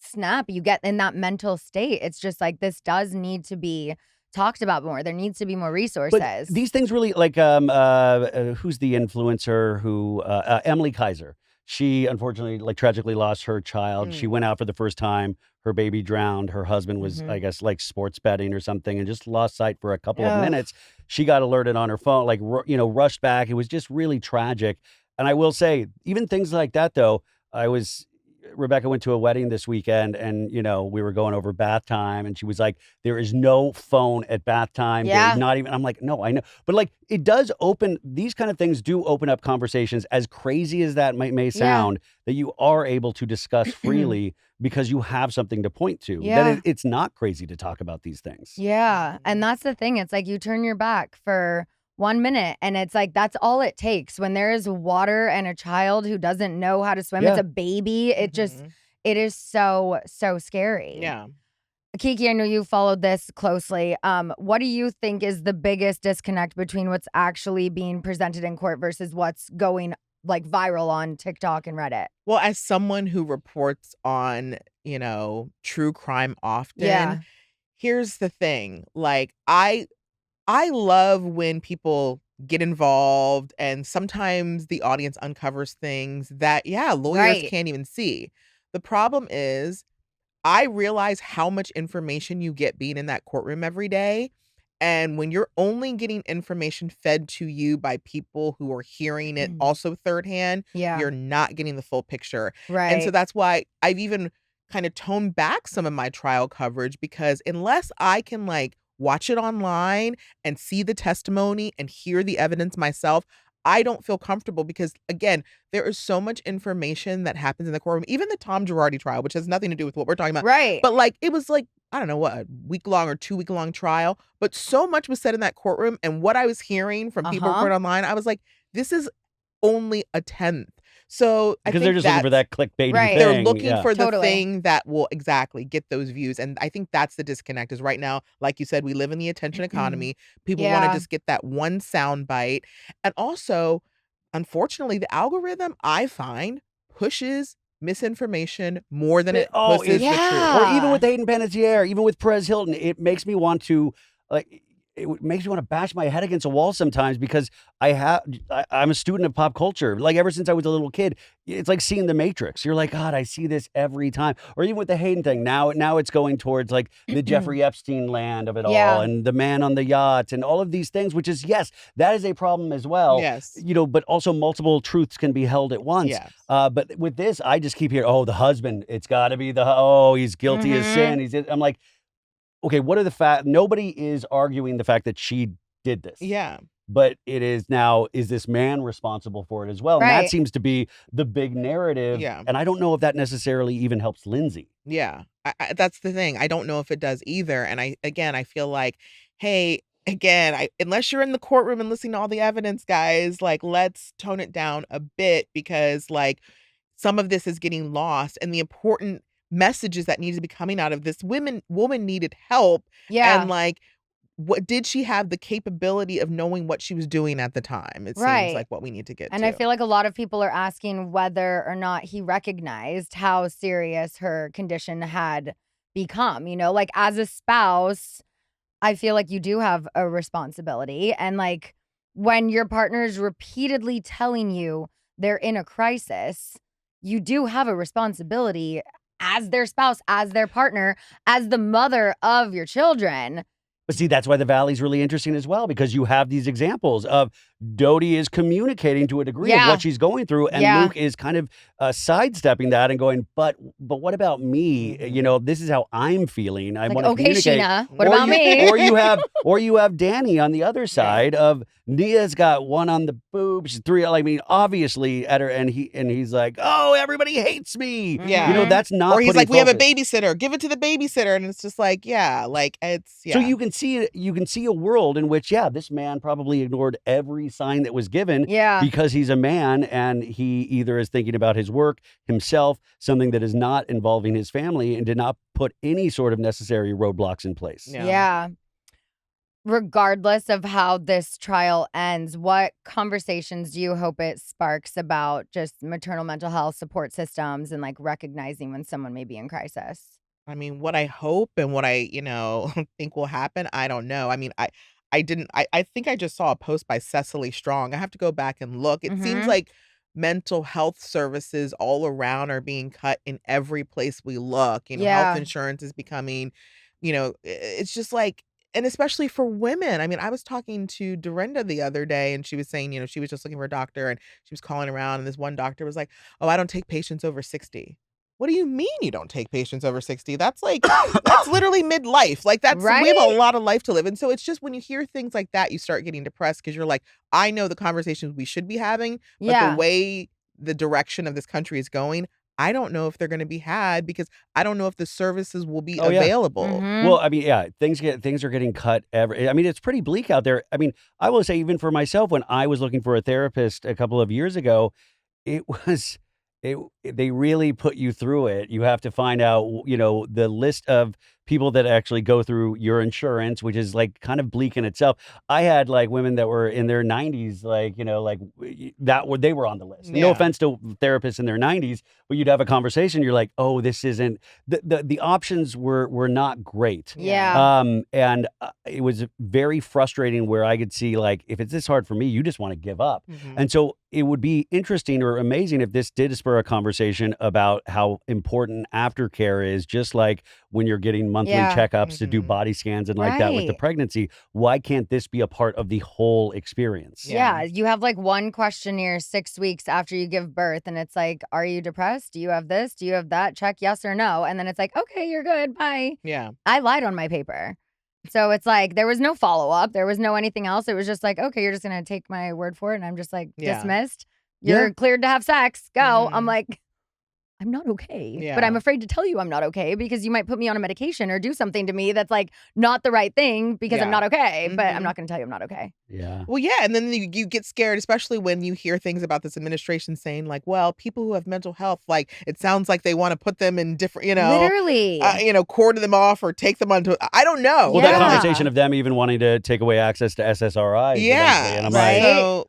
snap, you get in that mental state. It's just like this does need to be talked about more. There needs to be more resources. But these things really, like, who's the influencer who, Emily Kaiser. She unfortunately, like, tragically lost her child. She went out for the first time. Her baby drowned. Her husband was, I guess, like sports betting or something, and just lost sight for a couple of Ugh. minutes. She got alerted on her phone, like, you know, rushed back. It was just really tragic. And I will say, even things like that, though, Rebecca went to a wedding this weekend, and, you know, we were going over bath time, and she was like, there is no phone at bath time. Yeah. There's not even, I'm like, no, I know. But like, it does open, these kind of things do open up conversations, as crazy as that may sound, that you are able to discuss freely because you have something to point to. Yeah. That it's not crazy to talk about these things. Yeah. And that's the thing. It's like you turn your back for 1 minute and it's like that's all it takes. When there is water and a child who doesn't know how to swim, Yeah. it's a baby. It is so scary. Yeah. Kiki, I know you followed this closely. What do you think is the biggest disconnect between what's actually being presented in court versus what's going like viral on TikTok and Reddit? Well, as someone who reports on, you know, true crime often, here's the thing. Like, I love when people get involved and sometimes the audience uncovers things that, lawyers Right. can't even see. The problem is, I realize how much information you get being in that courtroom every day. And when you're only getting information fed to you by people who are hearing it also third hand, Yeah. you're not getting the full picture. Right. And so that's why I've even kind of toned back some of my trial coverage, because unless I can like watch it online and see the testimony and hear the evidence myself, I don't feel comfortable, because again, there is so much information that happens in the courtroom. Even the Tom Girardi trial, which has nothing to do with what we're talking about. Right. But like, it was like I don't know what, a week-long or 2-week-long trial, but so much was said in that courtroom, and what I was hearing from people Uh-huh. reporting online, I was like, "This is only a tenth." So, I Because they're think just looking for that's that clickbaity Right. they're thing. looking Yeah. for the Totally. thing that will exactly get those views, and I think that's the disconnect is right now, like you said, we live in the attention economy. People wanna Yeah. just get that one sound bite, and also, unfortunately, the algorithm, I find, pushes misinformation more than it Oh, pushes the truth. or even with Yeah. Hayden Panettiere, even with Perez Hilton, it makes me want to like makes me want to bash my head against a wall sometimes because I'm a student of pop culture. Like ever since I was a little kid, it's like seeing The Matrix. You're like, God, I see this every time. Or even with the Hayden thing, now it's going towards like the Jeffrey Epstein land of it all, Yeah. and the man on the yacht, and all of these things. Which is yes, that is a problem as well. Yes. But also multiple truths can be held at once. Yes. But with this, I just keep hearing, oh, the husband, it's got to be he's guilty as sin. I'm like, okay, what are the fact? Nobody is arguing the fact that she did this. Yeah. But it is now, is this man responsible for it as well? And that Right. seems to be the big narrative. Yeah. And I don't know if that necessarily even helps Lindsay. Yeah. That's the thing. I don't know if it does either, and I feel like, hey, again, unless you're in the courtroom and listening to all the evidence, guys, like, let's tone it down a bit because, like, some of this is getting lost, and the important messages that need to be coming out of this woman needed help, Yeah. and, like, what did she have the capability of knowing what she was doing at the time? It seems Right. like what we need to get And to. I feel like a lot of people are asking whether or not he recognized how serious her condition had become. Like as a spouse, I feel like you do have a responsibility. And like when your partner is repeatedly telling you they're in a crisis, you do have a responsibility as their spouse, as their partner, as the mother of your children. But see, that's why the Valley's really interesting as well, because you have these examples of Dodie is communicating to a degree of Yeah. what she's going through, and Yeah. Luke is kind of sidestepping that and going, but what about me? This is how I'm feeling. I Like, want to okay, communicate. Scheana, what Or about you- me? or you have Danny on the other side of Nia's got one on the boobs, three. I mean, obviously at her, and he's like, oh, everybody hates me. Yeah. That's not. Or he's putting like, we have a focus. babysitter. Give it to the babysitter. And it's just like, So you can see a world in which, this man probably ignored every sign that was given Yeah. because he's a man and he either is thinking about his work, himself, something that is not involving his family, and did not put any sort of necessary roadblocks in place. Yeah. Regardless of how this trial ends, what conversations do you hope it sparks about just maternal mental health support systems and like recognizing when someone may be in crisis? I mean, what I hope and what I, think will happen, I don't know. I mean, I think I just saw a post by Cecily Strong. I have to go back and look. It seems Mhm. like mental health services all around are being cut in every place we look. Health Yeah. insurance is becoming, it's just like, and especially for women. I mean, I was talking to Dorinda the other day and she was saying, she was just looking for a doctor and she was calling around and this one doctor was like, "Oh, I don't take patients over 60." What do you mean you don't take patients over 60? That's like, that's literally midlife. Like we have Right? a lot of life to live. And so it's just when you hear things like that, you start getting depressed because you're like, I know the conversations we should be having, but Yeah. the way the direction of this country is going, I don't know if they're going to be had because I don't know if the services will be Oh, yeah. available. Mhm. Well, I mean, things are getting cut I mean, it's pretty bleak out there. I mean, I will say even for myself, when I was looking for a therapist a couple of years ago, it was they really put you through it. You have to find out, the list of people that actually go through your insurance, which is like kind of bleak in itself. I had like women that were in their 90s, they were on the list. No Yeah. offense to therapists in their 90s, but you'd have a conversation. You're like, oh, this isn't the options were not great. Yeah. And it was very frustrating where I could see like, if it's this hard for me, you just want to give up. Mhm. And so it would be interesting or amazing if this did spur a conversation about how important aftercare is, just like when you're getting monthly Yeah. checkups to do Mhm. body scans and like that with the Right. pregnancy. Why can't this be a part of the whole experience? Yeah. You have like one questionnaire 6 weeks after you give birth, and it's like, are you depressed? Do you have this? Do you have that? Check yes or no. And then it's like, okay, you're good. Bye. Yeah. I lied on my paper. So it's like there was no follow up. There was no anything else. It was just like, okay, you're just going to take my word for it. And I'm just like Yeah. dismissed. Yeah. You're cleared to have sex. Go. I'm Mhm. like, I'm not okay. Yeah. But I'm afraid to tell you I'm not okay because you might put me on a medication or do something to me that's like not the right thing because I'm Yeah. not okay. But I'm Mhm. not going to tell you I'm not okay. Yeah. Well, yeah, and then you get scared, especially when you hear things about this administration saying like, well, people who have mental health, like it sounds like they want to put them in different, Literally. quarter them off or take them onto. I don't know. Well, Yeah. that conversation of them even wanting to take away access to SSRIs eventually, Yeah, and I'm right. So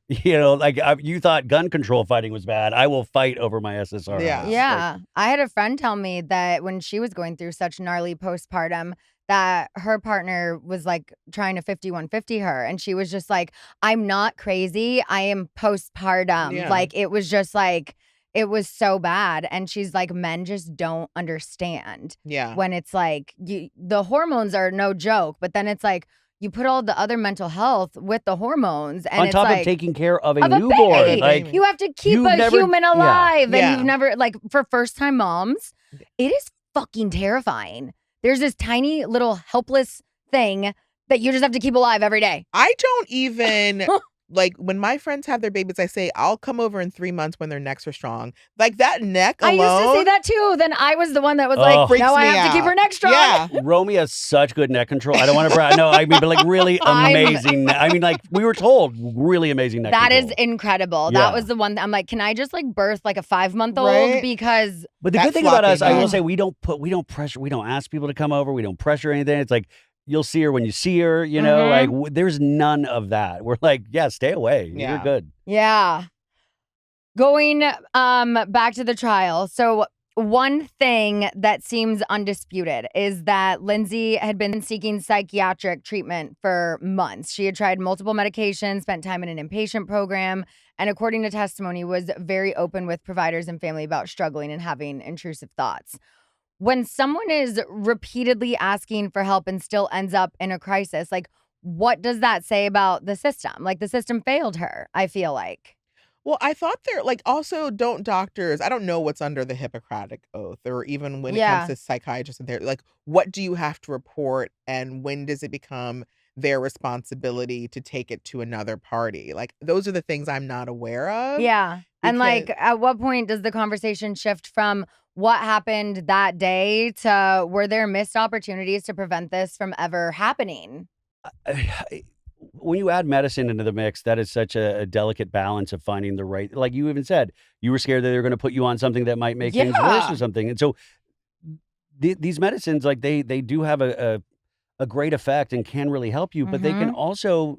like, you thought gun control fighting was bad. I will fight over my SSRIs. Yeah. Yeah. I had a friend tell me that when she was going through such gnarly postpartum, that her partner was like trying to 5150 her. And she was just like, I'm not crazy. I am postpartum. Yeah. Like, it was just like, it was so bad. And she's like, men just don't understand yeah, when it's like, the hormones are no joke. But then it's like, you put all the other mental health with the hormones. And On it's top like, of taking care of a of a newborn. baby. Like, You have to keep you've a never- human yeah. alive. Yeah. And you've never, like, for first time moms, it is fucking terrifying. There's this tiny little helpless thing that you just have to keep alive every day. I don't even like when my friends have their babies. I say I'll come over in 3 months when their necks are strong. Like that neck alone. I used to say that too. Then I was the one that was Oh. like, Freaks no, I me have to keep out. her neck strong. Yeah. Romy has such good neck control. I don't want to brag. No, I mean, but like really amazing. I mean, like we were told, really amazing neck That is control. incredible. Yeah. That was the one that I'm like, can I just like birth like a 5-month-old? Right? Because But the That good thing about us, floppy I will neck. say, we don't pressure, we don't ask people to come over, we don't pressure anything. It's like you'll see her when you see her, Mhm. like there's none of that. We're like, yeah, stay away. You're Yeah. good. yeah. Going back to the trial. So one thing that seems undisputed is that Lindsay had been seeking psychiatric treatment for months. She had tried multiple medications, spent time in an inpatient program, and according to testimony, was very open with providers and family about struggling and having intrusive thoughts. When someone is repeatedly asking for help and still ends up in a crisis, like, what does that say about the system? Like, the system failed her, I feel like. Well, I thought they're like also don't doctors. I don't know what's under the Hippocratic Oath, or even when it Yeah. comes to psychiatrists and like what do you have to report, and when does it become their responsibility to take it to another party? Like those are the things I'm not aware of. Yeah. And like, because- at what point does the conversation shift from what happened that day to were there missed opportunities to prevent this from ever happening? When you add medicine into the mix, that is such a delicate balance of finding the right, like you even said, you were scared that they were going to put you on something that might make things worse Yeah. or something. And so these medicines, like they do have a great effect and can really help you, but they can also,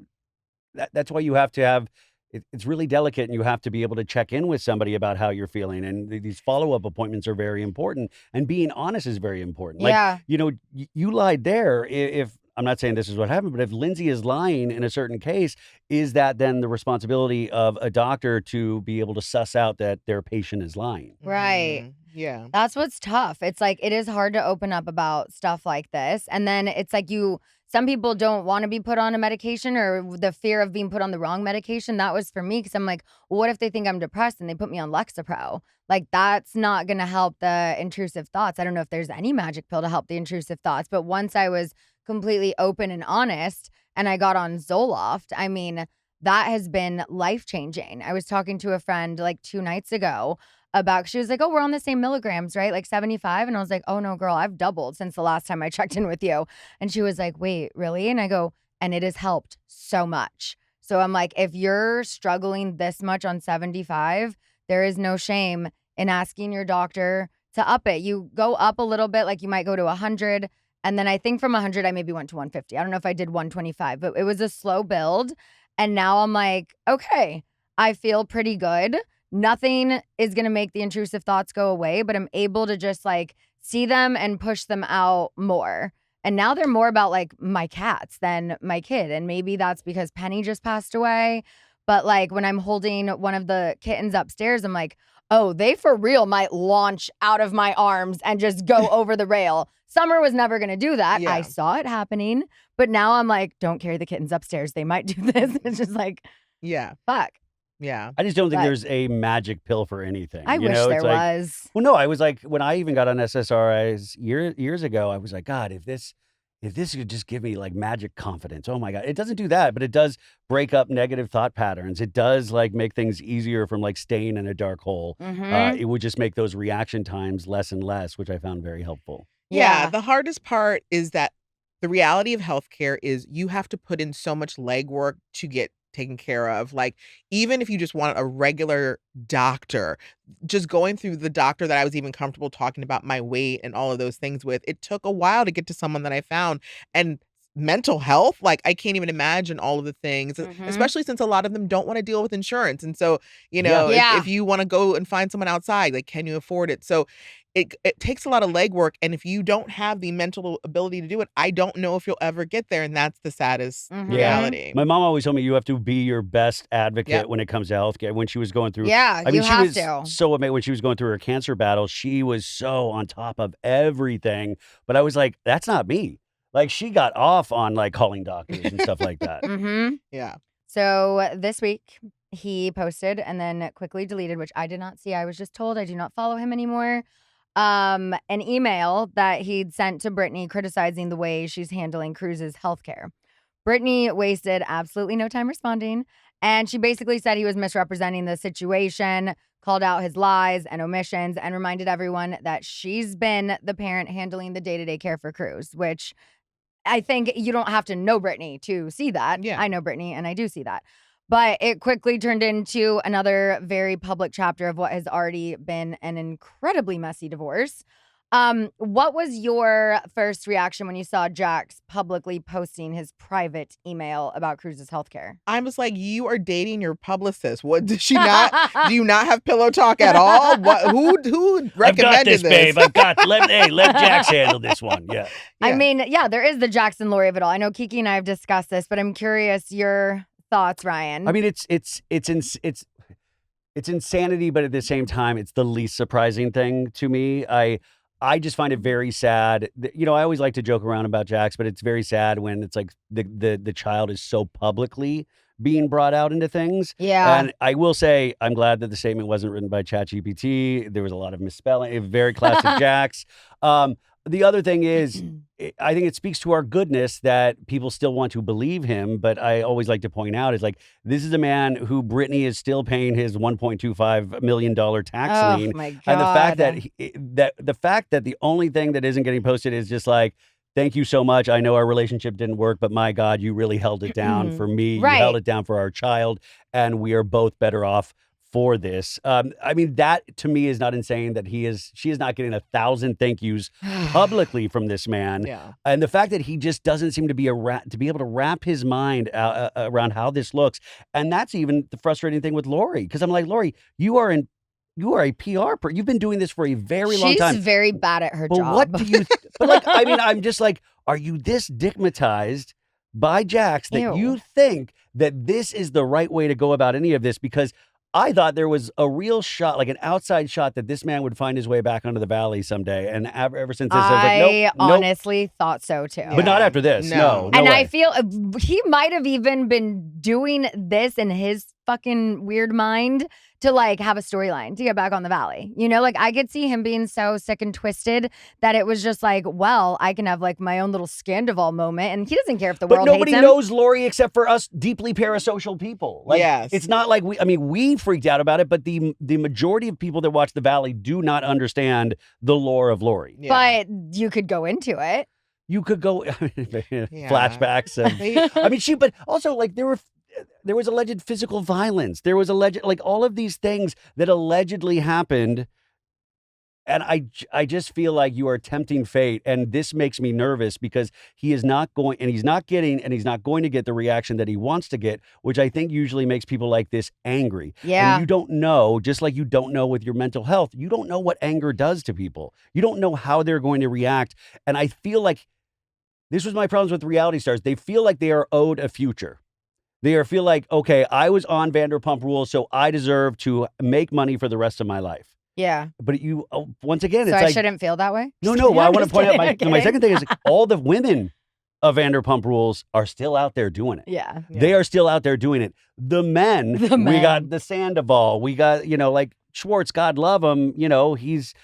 that's why you have to have, it's really delicate, and you have to be able to check in with somebody about how you're feeling. And these follow-up appointments are very important, and being honest is very important. Like, Yeah. you lied there. If I'm not saying this is what happened, but if Lindsay is lying in a certain case, is that then the responsibility of a doctor to be able to suss out that their patient is lying? Right. Mhm. Yeah. That's what's tough. It's like, it is hard to open up about stuff like this. And then it's like some people don't want to be put on a medication, or the fear of being put on the wrong medication. That was for me, because I'm like, well, what if they think I'm depressed and they put me on Lexapro? Like, that's not going to help the intrusive thoughts. I don't know if there's any magic pill to help the intrusive thoughts. But once I was completely open and honest and I got on Zoloft, I mean, that has been life-changing. I was talking to a friend like 2 nights ago about, she was like, oh, we're on the same milligrams, right? Like 75. And I was like, oh no, girl, I've doubled since the last time I checked in with you. And she was like, wait, really? And I go, and it has helped so much. So I'm like, if you're struggling this much on 75, there is no shame in asking your doctor to up it. You go up a little bit, like you might go to 100. And then I think from 100, I maybe went to 150. I don't know if I did 125, but it was a slow build. And now I'm like, okay, I feel pretty good. Nothing is going to make the intrusive thoughts go away, but I'm able to just like see them and push them out more. And now they're more about like my cats than my kid. And maybe that's because Penny just passed away. But like when I'm holding one of the kittens upstairs, I'm like, oh, they for real might launch out of my arms and just go over the rail. Summer was never going to do that. Yeah. I saw it happening. But now I'm like, don't carry the kittens upstairs. They might do this. It's just like, Yeah. fuck. Yeah. I just don't think But- there's a magic pill for anything. I wish It's there like, was. well, no, I was like, when I even got on SSRIs years ago, I was like, God, if this if this could just give me like magic confidence. Oh my God. It doesn't do that, but it does break up negative thought patterns. It does like make things easier from like staying in a dark hole. It would just make those reaction times less and less, which I found very helpful. Yeah, the hardest part is that the reality of healthcare is you have to put in so much legwork to get taken care of. Like, even if you just want a regular doctor, just going through the doctor that I was even comfortable talking about my weight and all of those things with, it took a while to get to someone that I found. And mental health, like, I can't even imagine all of the things, especially since a lot of them don't want to deal with insurance. And so, you know, if you want to go and find someone outside, like, can you afford it? So it takes a lot of legwork. And if you don't have the mental ability to do it, I don't know if you'll ever get there. And that's the saddest reality. My mom always told me you have to be your best advocate when it comes to healthcare. When she was going through, I mean, she was to. so amazing when she was going through her cancer battle. She was so on top of everything. But I was like, that's not me. Like, she got off on like calling doctors and stuff like that. Yeah. So this week he posted and then quickly deleted, which I did not see. I was just told I do not follow him anymore. An email that he'd sent to Brittany criticizing the way she's handling Cruz's healthcare. Brittany wasted absolutely no time responding, and she basically said he was misrepresenting the situation, called out his lies and omissions, and reminded everyone that she's been the parent handling the day-to-day care for Cruz, which I think you don't have to know Brittany to see that. Yeah. I know Brittany, and I do see that. But it quickly turned into another very public chapter of what has already been an incredibly messy divorce. What was your first reaction when you saw Jax publicly posting his private email about Cruz's healthcare? I was like, you are dating your publicist. What does she not? Do you not have pillow talk at all? What? Who recommended I've got this, babe. this? Let Jax handle this one. Yeah. I mean, there is the Jax and Lori of it all. I know Kiki and I have discussed this, but I'm curious your thoughts, Ryan. I mean, it's insanity, but at the same time, it's the least surprising thing to me. I just find it very sad. You know, I always like to joke around about Jax, but it's very sad when it's like the child is so publicly being brought out into things. Yeah. And I will say, I'm glad that the statement wasn't written by ChatGPT. There was a lot of misspelling, very classic Jax. The other thing is, I think it speaks to our goodness that people still want to believe him. But I always like to point out is like, this is a man who Brittany is still paying his $1.25 million tax lien. My God. And the fact that the only thing that isn't getting posted is just like, thank you so much. I know our relationship didn't work, but my God, you really held it down for me. Right. You held it down for our child, and we are both better off for this. I mean, that to me is not insane that she is not getting 1,000 thank yous publicly from this man. Yeah. And the fact that he just doesn't seem to be to be able to wrap his mind around how this looks. And that's even the frustrating thing with Lori. Because I'm like, Lori, you are a PR person. You've been doing this for a very long time. She's very bad at her But job. what do you? But like, I mean, I'm just like, are you this stigmatized by Jax that you think that this is the right way to go about any of this? Because I thought there was a real shot, like an outside shot, that this man would find his way back onto the valley someday. And ever since this, I was like, nope, honestly thought so too. But not after this. No and way. I feel he might have even been doing this in his fucking weird mind to like have a storyline to get back on the valley. You know, like I could see him being so sick and twisted that it was just like, well, I can have like my own little Scandival moment, and he doesn't care if the world hates him. But nobody knows Lori except for us deeply parasocial people. Like, it's not like we freaked out about it, but the majority of people that watch the valley do not understand the lore of Lori. Yeah. But you could go into it. You could go flashbacks of, but also like there was alleged physical violence. There was alleged, like all of these things that allegedly happened. And I just feel like you are tempting fate. And this makes me nervous because he's not going to get the reaction that he wants to get, which I think usually makes people like this angry. Yeah. And you don't know, just like you don't know with your mental health, you don't know what anger does to people. You don't know how they're going to react. And I feel like this was my problems with reality stars. They feel like they are owed a future. They feel like, okay, I was on Vanderpump Rules, so I deserve to make money for the rest of my life. Yeah. But once again, it's I like, shouldn't feel that way? No, well, I want to point out my second thing is like, all the women of Vanderpump Rules are still out there doing it. Yeah. They are still out there doing it. The men, we got the Sandoval, we got, like Schwartz, God love him, he's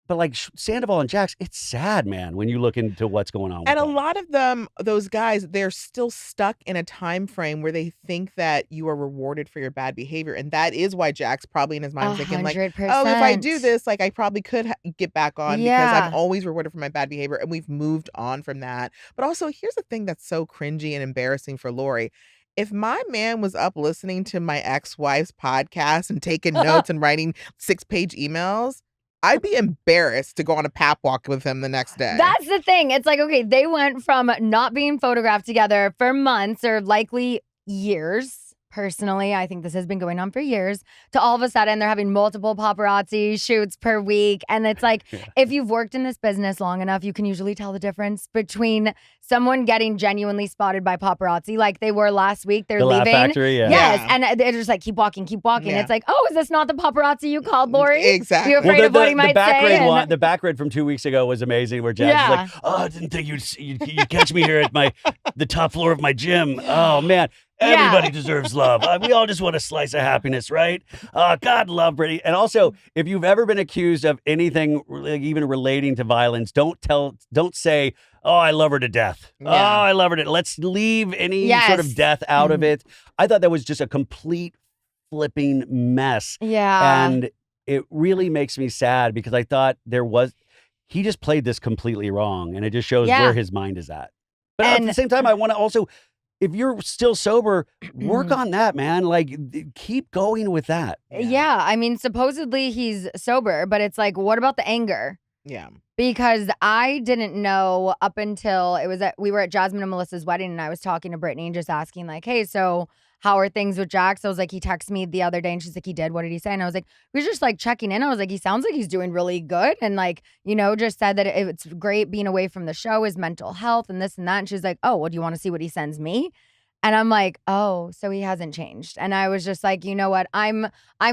but like Sandoval and Jax, it's sad, man, when you look into what's going on with And a them. lot of them, those guys, they're still stuck in a time frame where they think that you are rewarded for your bad behavior. And that is why Jax probably in his mind is thinking like, oh, if I do 100%. this, like I probably could get back on because Yeah. I'm always rewarded for my bad behavior. And we've moved on from that. But also, here's the thing that's so cringy and embarrassing for Lori. If my man was up listening to my ex-wife's podcast and taking notes and writing 6-page emails, I'd be embarrassed to go on a pap walk with him the next day. That's the thing. It's like, okay, they went from not being photographed together for months or likely years. Personally, I think this has been going on for years, to all of a sudden they're having multiple paparazzi shoots per week. And it's like, if you've worked in this business long enough, you can usually tell the difference between someone getting genuinely spotted by paparazzi like they were last week. They're The Laugh leaving. Factory, yeah. Yes. Yeah. And they're just like, keep walking, keep walking. Yeah. It's like, oh, is this not the paparazzi you called, Lori? Exactly. You're afraid of what he might back say. red and- one, the back red from 2 weeks ago was amazing. Where Jax is like, "Oh, I didn't think you'd catch me here at the top floor of my gym. Oh man, everybody deserves love. We all just want a slice of happiness, right? God love Brittany." And also, if you've ever been accused of anything even relating to violence, don't say, "Oh, I love her to death." Yeah. Oh, I love her to. Let's leave any sort of Yes. death out of it. I thought that was just a complete flipping mess. Yeah. And it really makes me sad because I thought he just played this completely wrong, and it just shows Yeah. where his mind is at. But at And- the same time, I want to also, if you're still sober, work on that, man. Like, keep going with that. Yeah. I mean, supposedly he's sober, but it's like, what about the anger? Yeah. Because I didn't know up until we were at Jasmine and Melissa's wedding, and I was talking to Brittany and just asking like, hey, so how are things with Jax? I was like, he texted me the other day and she's like, he did. What did he say? And I was like, we were just like checking in. I was like, he sounds like he's doing really good. And like, just said that it's great being away from the show, his mental health and this and that. And she's like, oh, well, do you want to see what he sends me? And I'm like, oh, so he hasn't changed. And I was just like, you know what? I'm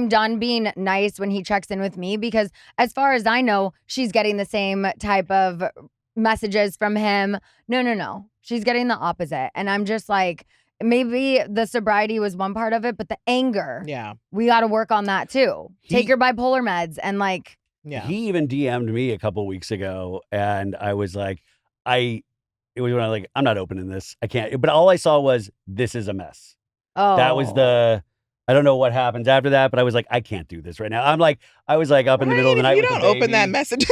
done being nice when he checks in with me, because as far as I know, she's getting the same type of messages from him. No. She's getting the opposite. And I'm just like, maybe the sobriety was one part of it, but the anger, Yeah. we got to work on that too. Take your bipolar meds and like. Yeah. He even DM'd me a couple weeks ago, and I was like, it was when I was like, I'm not opening this. I can't. But all I saw was, this is a mess. Oh, That was I don't know what happens after that, but I was like, I can't do this right now. I was like up in the middle of the night. You with don't the open that baby. message.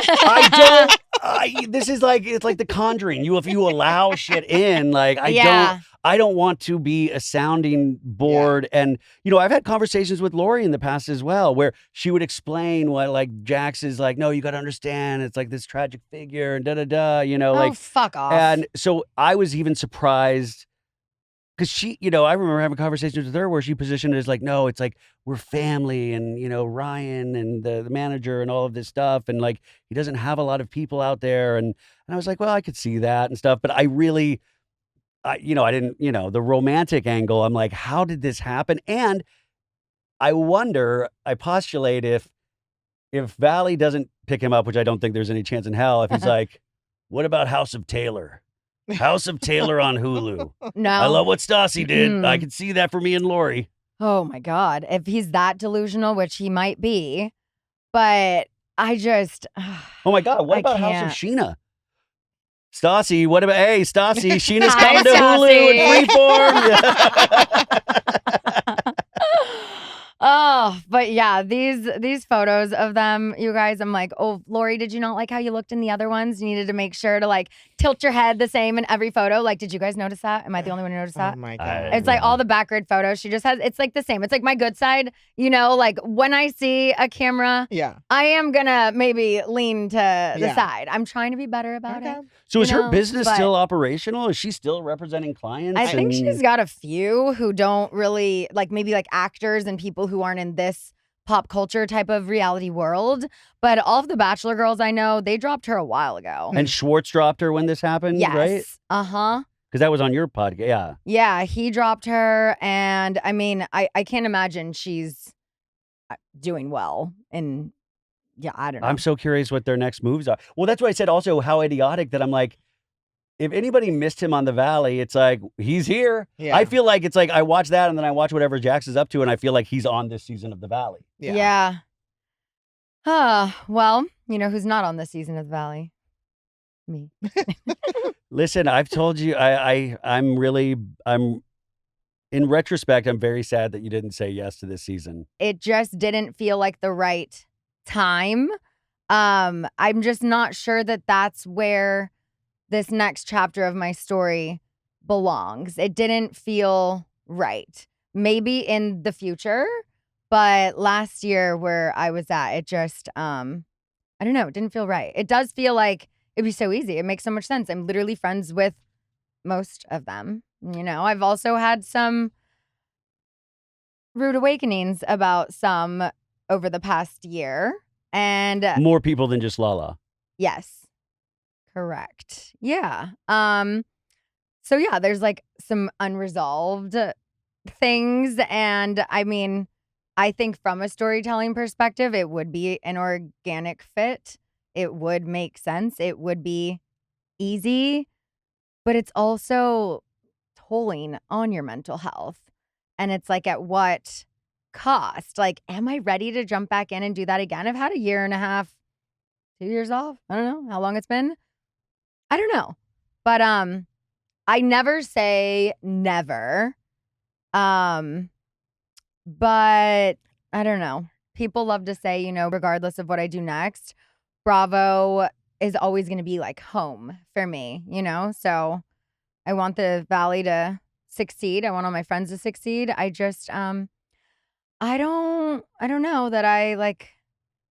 I don't. This is like, it's like The Conjuring. If you allow shit in, like I don't want to be a sounding board. Yeah. And I've had conversations with Lori in the past as well, where she would explain what like Jax is like. No, you got to understand, it's like this tragic figure and oh, fuck off. And so I was even surprised. Because she, I remember having conversations with her where she positioned it as like, no, it's like we're family, and Ryan and the manager and all of this stuff, and like he doesn't have a lot of people out there, and I was like, well, I could see that and stuff, but I really, I didn't, the romantic angle. I'm like, how did this happen? And I postulate if Valley doesn't pick him up, which I don't think there's any chance in hell, if he's like, what about House of Taylor? House of Taylor on Hulu. No. I love what Stassi did. I can see that for me and Lori. Oh my God. If he's that delusional, which he might be, but I just. Oh my God. What I about can't. House of Scheana? Stassi, what about, hey, Stassi, Sheena's Hi, coming to Hulu in freeform. Oh, but yeah, these photos of them, you guys, I'm like, oh, Lori, did you not like how you looked in the other ones? You needed to make sure to like tilt your head the same in every photo. Like, did you guys notice that? Am I the only one who noticed that? Oh my God. It's like all the back grid photos. She just has, it's like the same. It's like my good side, like when I see a camera, Yeah. I am gonna maybe lean to the side. I'm trying to be better about it. So is You her know, business but- still operational? Is she still representing clients? I think and- she's got a few who don't really maybe like actors and people who aren't in this pop culture type of reality world. But all of the Bachelor girls I know, they dropped her a while ago. And Schwartz dropped her when this happened, Yes. right? Uh-huh. Because that was on your podcast. Yeah. Yeah, he dropped her. And I mean, I can't imagine she's doing well. And yeah, I don't know. I'm so curious what their next moves are. Well, that's why I said also how idiotic that I'm like, if anybody missed him on the Valley, it's like, he's here. Yeah. I feel like it's like I watch that and then I watch whatever Jax is up to, and I feel like he's on this season of the Valley. Yeah. Well, You know who's not on this season of The Valley? Me. Listen, I've told you, I'm in retrospect, I'm very sad that you didn't say yes to this season. It just didn't feel like the right time. I'm just not sure that that's where this next chapter of my story belongs. It didn't feel right. Maybe in the future, but last year where I was at, it just, I don't know, it didn't feel right. It does feel like it'd be so easy. It makes so much sense. I'm literally friends with most of them. You know, I've also had some rude awakenings about some over the past year. And More people than just Lala. yes, correct. Yeah. So yeah, there's like some unresolved things. And I mean, I think from a storytelling perspective, it would be an organic fit. It would make sense. It would be easy, but it's also tolling on your mental health. And it's like, at what cost? Like, am I ready to jump back in and do that again? I've had a year and a half, 2 years off. I don't know how long it's been. I don't know. But I never say never. But I don't know. People love to say, you know, regardless of what I do next, Bravo is always going to be like home for me, you know? So I want the Valley to succeed. I want all my friends to succeed. I just, I don't know that I like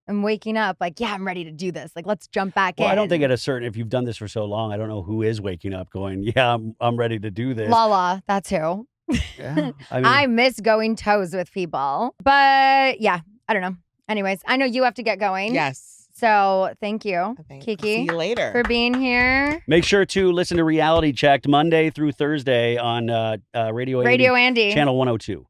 am waking up like, yeah, I'm ready to do this. Like, let's jump back in. I don't think if you've done this for so long, I don't know who is waking up going, yeah, I'm ready to do this. Lala, that's who. Yeah, I mean, I miss going toes with people. But yeah, I don't know. Anyways, I know you have to get going. Yes. So thank you, Thanks. Kiki, See you later. for being here. make sure to listen to Reality Checked Monday through Thursday on Radio Andy. Channel 102.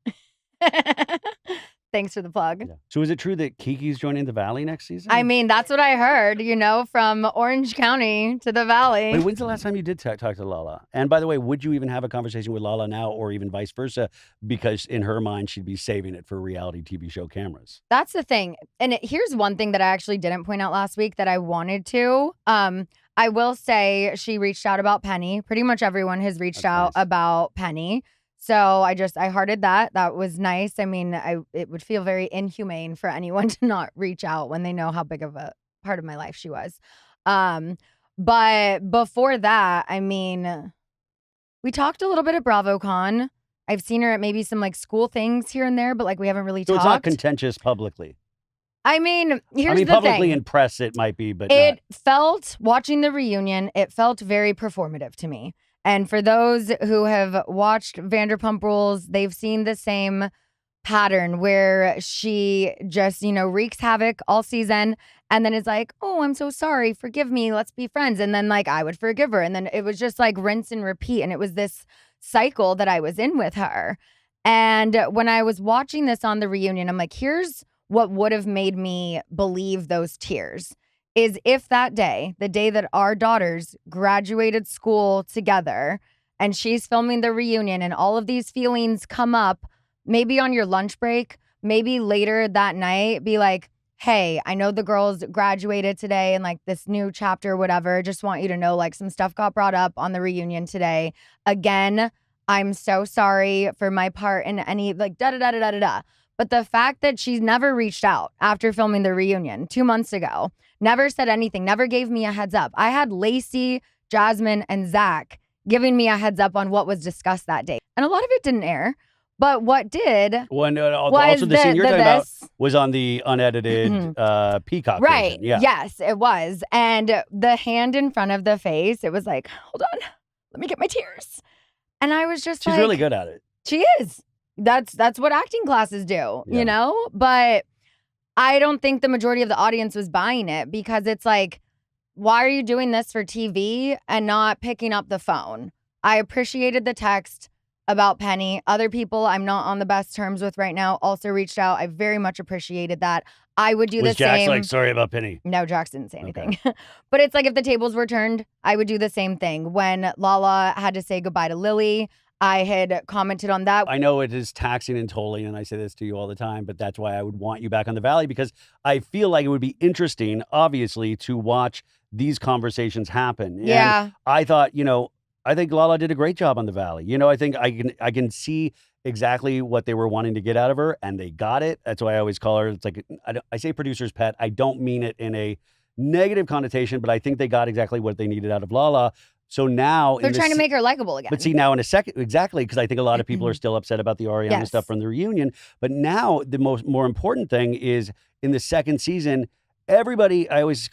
Thanks for the plug. Yeah. So is it true that Kiki's joining the Valley next season? I mean, that's what I heard, you know, from Orange County to the Valley. Wait, when's the last time you did talk to Lala? And by the way, would you even have a conversation with Lala now, or even vice versa? Because in her mind, she'd be saving it for reality TV show cameras. That's the thing. And here's one thing that I actually didn't point out last week that I wanted to. I will say she reached out about Penny. Pretty much everyone has reached out about Penny. So I hearted that. That was nice. I mean, it would feel very inhumane for anyone to not reach out when they know how big of a part of my life she was. But before that, I mean, we talked a little bit at BravoCon. I've seen her at maybe some like school things here and there, but like we haven't really So talked. it's not contentious publicly. I mean, here's the publicly thing. in press it might be, but it felt, watching the reunion, it felt very performative to me. And for those who have watched Vanderpump Rules, they've seen the same pattern where she just, you know, wreaks havoc all season and then is like, oh, I'm so sorry. Forgive me. Let's be friends. And then like I would forgive her. And then it was just like rinse and repeat. And it was this cycle that I was in with her. And when I was watching this on the reunion, I'm like, here's what would have made me believe those tears. Is if that day, the day that our daughters graduated school together and she's filming the reunion and all of these feelings come up, maybe on your lunch break, maybe later that night, be like, hey, I know the girls graduated today and like this new chapter, whatever. Just want you to know like some stuff got brought up on the reunion today. Again, I'm so sorry for my part in any like da-da-da-da-da-da. But the fact that she's never reached out after filming the reunion 2 months ago, never said anything, never gave me a heads up. I had Lacey, Jasmine, and Zach giving me a heads up on what was discussed that day. And a lot of it didn't air. But what did also the scene you're talking about was on the unedited Peacock right. version. Yeah. Yes, it was. And the hand in front of the face, it was like, hold on, let me get my tears. And I was just She's really good at it. She is. That's what acting classes do, Yeah. you know? But I don't think the majority of the audience was buying it because it's like, why are you doing this for TV and not picking up the phone? I appreciated the text about Penny. Other people I'm not on the best terms with right now also reached out. I very much appreciated that. I would do the Jax same. like, sorry about Penny? No, Jax didn't say anything. Okay. But it's like if the tables were turned, I would do the same thing. When Lala had to say goodbye to Lily, I had commented on that. I know it is taxing and tolling, and I say this to you all the time, but that's why I would want you back on the Valley, because I feel like it would be interesting, obviously, to watch these conversations happen. Yeah. And I thought, I think Lala did a great job on the Valley. I think I can see exactly what they were wanting to get out of her, and they got it. That's why I always call her, it's like, I say producer's pet. I don't mean it in a negative connotation, but I think they got exactly what they needed out of Lala. So now they're trying to make her likable again. But see, now in a second, exactly, because I think a lot of people are still upset about the Ariana stuff from the reunion. But now the more important thing is in the second season, everybody has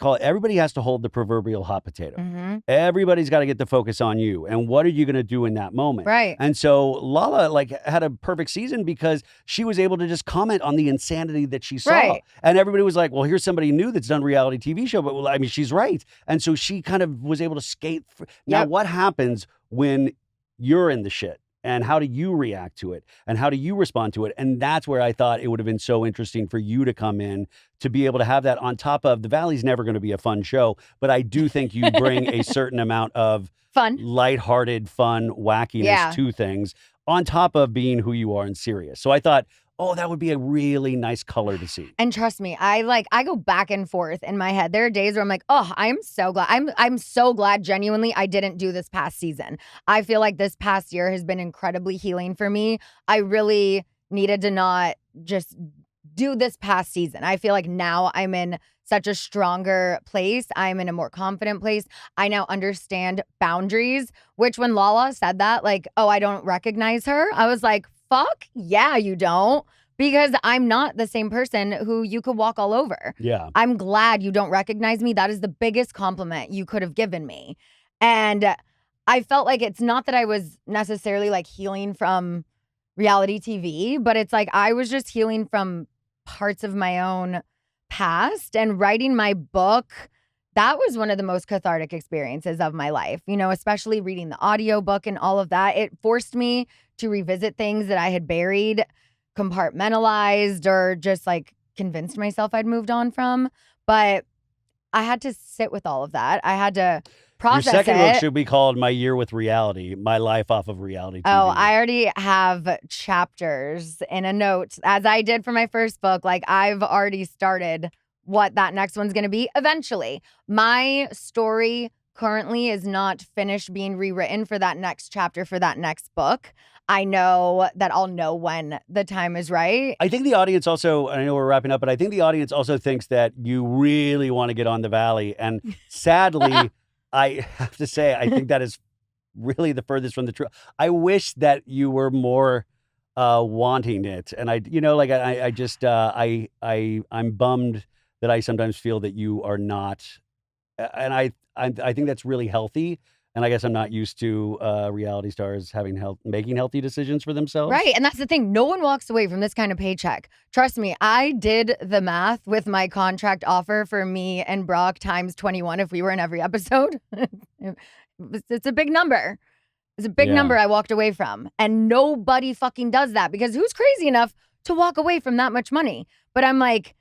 to hold the proverbial hot potato. Everybody's got to get the focus on you. And what are you going to do in that moment? Right. And so Lala had a perfect season because she was able to just comment on the insanity that she saw. Right. And everybody was like, well, here's somebody new that's done a reality TV show. But I mean, she's right. And so she kind of was able to skate. Now, what happens when you're in the shit? And how do you react to it? And how do you respond to it? And that's where I thought it would have been so interesting for you to come in, to be able to have that on top of the Valley's never going to be a fun show. But I do think you bring a certain amount of fun, lighthearted, fun, wackiness to things on top of being who you are and serious. So I thought, that would be a really nice color to see. And trust me, I go back and forth in my head. There are days where I'm like, I'm so glad. I'm so glad genuinely I didn't do this past season. I feel like this past year has been incredibly healing for me. I really needed to not just do this past season. I feel like now I'm in such a stronger place. I'm in a more confident place. I now understand boundaries, which when Lala said that, like, I don't recognize her, I was like, fuck yeah, you don't, because I'm not the same person who you could walk all over. Yeah. I'm glad you don't recognize me. That is the biggest compliment you could have given me. And I felt like it's not that I was necessarily like healing from reality TV, but it's like I was just healing from parts of my own past, and writing my book. That was one of the most cathartic experiences of my life, especially reading the audiobook and all of that. It forced me to revisit things that I had buried, compartmentalized, or just like convinced myself I'd moved on from. But I had to sit with all of that. I had to process it. Your second book should be called My Year with Reality, My Life Off of Reality TV. Oh, I already have chapters in a note, as I did for my first book. Like, I've already started what that next one's going to be eventually. My story currently is not finished being rewritten for that next chapter, for that next book. I know that I'll know when the time is right. I think the audience also, and I know we're wrapping up, but I think the audience also thinks that you really want to get on the Valley. And sadly, I have to say, I think that is really the furthest from the truth. I wish that you were more wanting it. And I'm bummed that I sometimes feel that you are not, and I think that's really healthy. And I guess I'm not used to reality stars making healthy decisions for themselves. Right, and that's the thing. No one walks away from this kind of paycheck. Trust me, I did the math with my contract offer for me and Brock times 21 if we were in every episode. It's a big number. It's a big number I walked away from. And nobody fucking does that, because who's crazy enough to walk away from that much money? But I'm like,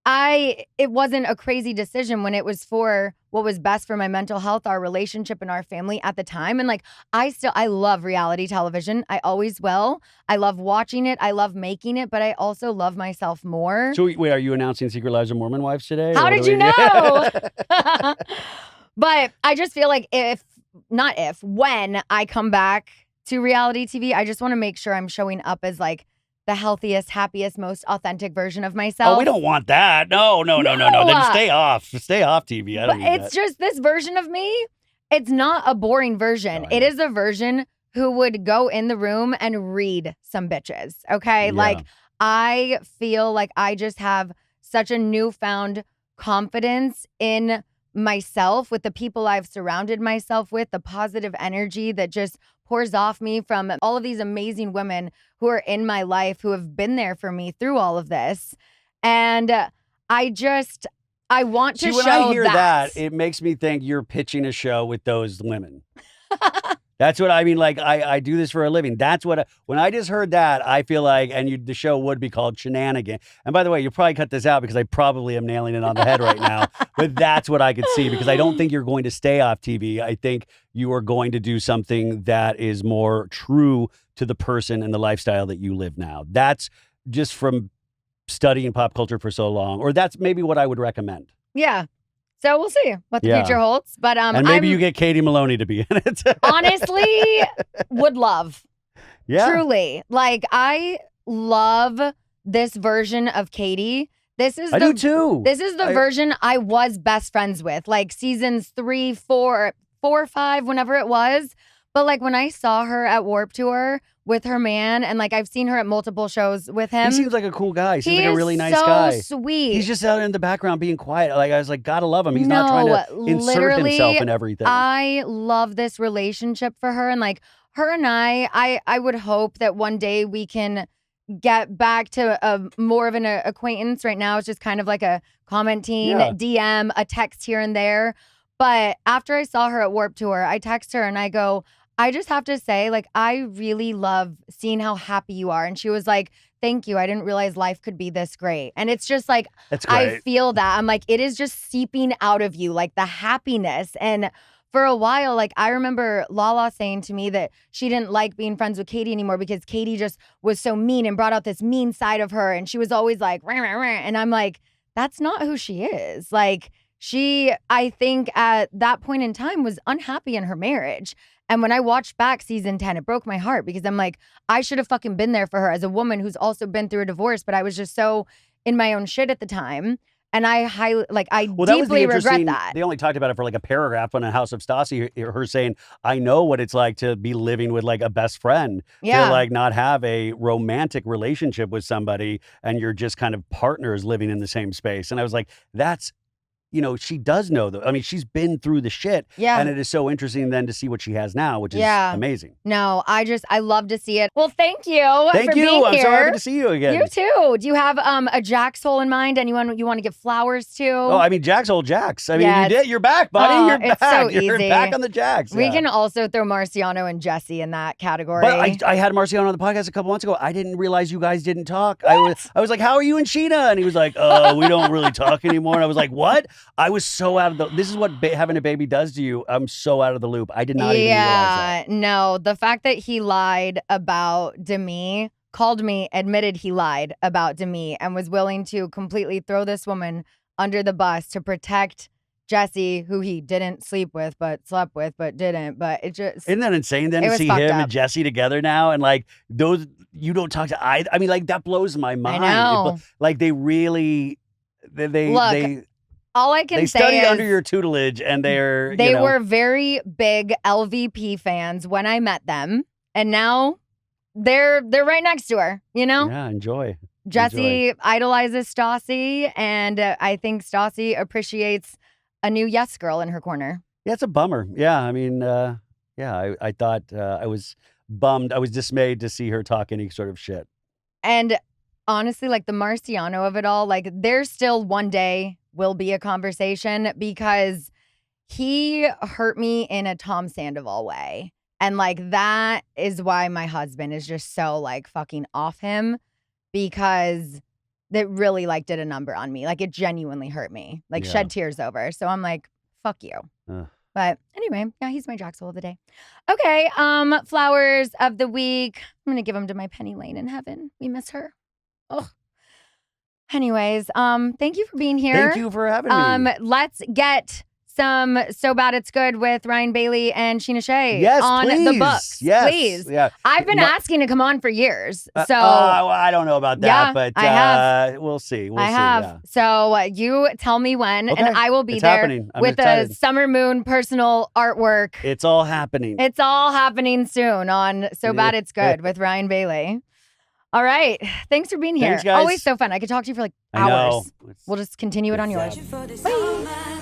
it wasn't a crazy decision when it was for what was best for my mental health, our relationship, and our family at the time. And like, I love reality television. I always will. I love watching it. I love making it, but I also love myself more. So wait, are you announcing Secret Lives of Mormon Wives today? How did you know? But I just feel like when I come back to reality TV, I just want to make sure I'm showing up as like the healthiest, happiest, most authentic version of myself. Oh, we don't want that. No. Then stay off. Stay off TV. I don't need that. It's just this version of me. It's not a boring version. It is a version who would go in the room and read some bitches. Okay. Yeah. Like, I feel like I just have such a newfound confidence in myself, with the people I've surrounded myself with, the positive energy that just pours off me from all of these amazing women who are in my life, who have been there for me through all of this. And I want to show when I hear that, it makes me think you're pitching a show with those women. That's what I mean. Like, I do this for a living. That's what, when I just heard that, I feel like, and the show would be called Scheananigans. And by the way, you'll probably cut this out because I probably am nailing it on the head right now. But that's what I could see, because I don't think you're going to stay off TV. I think you are going to do something that is more true to the person and the lifestyle that you live now. That's just from studying pop culture for so long, or that's maybe what I would recommend. Yeah. So we'll see what the future holds. But and maybe you get Katie Maloney to be in it. Honestly, would love. Yeah. Truly. Like, I love this version of Katie. I do too. This is the version I was best friends with. Like seasons 3, 4, 5, whenever it was. But like when I saw her at Warped Tour with her man, and like I've seen her at multiple shows with him. He seems like a cool guy. He seems like a really nice so guy. Sweet. He's just out in the background being quiet. Like I was like, gotta love him. He's not trying to insert himself in everything. I love this relationship for her, and like her and I would hope that one day we can get back to a more of an acquaintance. Right now, it's just kind of like a commenting, DM, a text here and there. But after I saw her at Warped Tour, I text her and I go, I just have to say, like, I really love seeing how happy you are. And she was like, thank you. I didn't realize life could be this great. And it's just like, I feel that. I'm like, it is just seeping out of you, like the happiness. And for a while, like, I remember Lala saying to me that she didn't like being friends with Katie anymore because Katie just was so mean and brought out this mean side of her. And she was always like, rah, rah, rah. And I'm like, that's not who she is. Like, she, I think at that point in time, was unhappy in her marriage. And when I watched back season 10, it broke my heart because I'm like, I should have fucking been there for her as a woman who's also been through a divorce, but I was just so in my own shit at the time. And I deeply regret that. They only talked about it for like a paragraph on a House of Stassi, her saying, I know what it's like to be living with like a best friend. Yeah. To like not have a romantic relationship with somebody and you're just kind of partners living in the same space. And I was like, that's, you know, she does know though. I mean, she's been through the shit. Yeah. And it is so interesting then to see what she has now, which is amazing. No, I love to see it. Well, thank you for being here. I'm so happy to see you again. You too. Do you have a Jax hole in mind? Anyone you want to give flowers to? Oh, I mean, Jax. I mean, you did. You're back, buddy. You're back. So You're easy. back on the Jax. We can also throw Marciano and Jesse in that category. But I had Marciano on the podcast a couple months ago. I didn't realize you guys didn't talk. I was like, how are you and Scheana? And he was like, we don't really talk anymore. And I was like, what? I was so out of this is what having a baby does to you. I'm so out of the loop. I did not even realize that. No, the fact that he lied about Demi, called me, admitted he lied about Demi, and was willing to completely throw this woman under the bus to protect Jesse, who he didn't sleep with, but slept with, but didn't. But it just isn't that insane then to see him and Jesse together now, and like those you don't talk to either. I mean, like that blows my mind. I know. Like they really Look, all I can say is they studied under your tutelage, and they were very big LVP fans when I met them, and now they're right next to her. You know? Yeah, enjoy. Jesse idolizes Stassi, and I think Stassi appreciates a new yes girl in her corner. Yeah, it's a bummer. Yeah, I mean, I thought I was bummed. I was dismayed to see her talk any sort of shit. And honestly, like the Marciano of it all, like there's still one day will be a conversation because he hurt me in a Tom Sandoval way. And like that is why my husband is just so like fucking off him, because that really like did a number on me. Like it genuinely hurt me, like shed tears over. So I'm like, fuck you. But anyway, yeah, he's my Jax hole of the day. Okay, flowers of the week. I'm gonna give them to my Penny Lane in heaven. We miss her. Oh. Anyways, thank you for being here. Thank you for having me. Let's get some So Bad It's Good with Ryan Bailey and Sheena Shea on please. the books. Yes, please. Yeah. I've been asking to come on for years. So I don't know about that, but I have. We'll see. I have. Yeah. So you tell me when, okay. and I will be it's there happening. I'm with excited. a Summer Moon personal artwork. It's all happening. It's all happening soon on So Bad It's Good with Ryan Bailey. All right. Thanks for being here. Thanks, guys. Always so fun. I could talk to you for like hours. I know. We'll just continue it on yours. Searching for this Bye. all my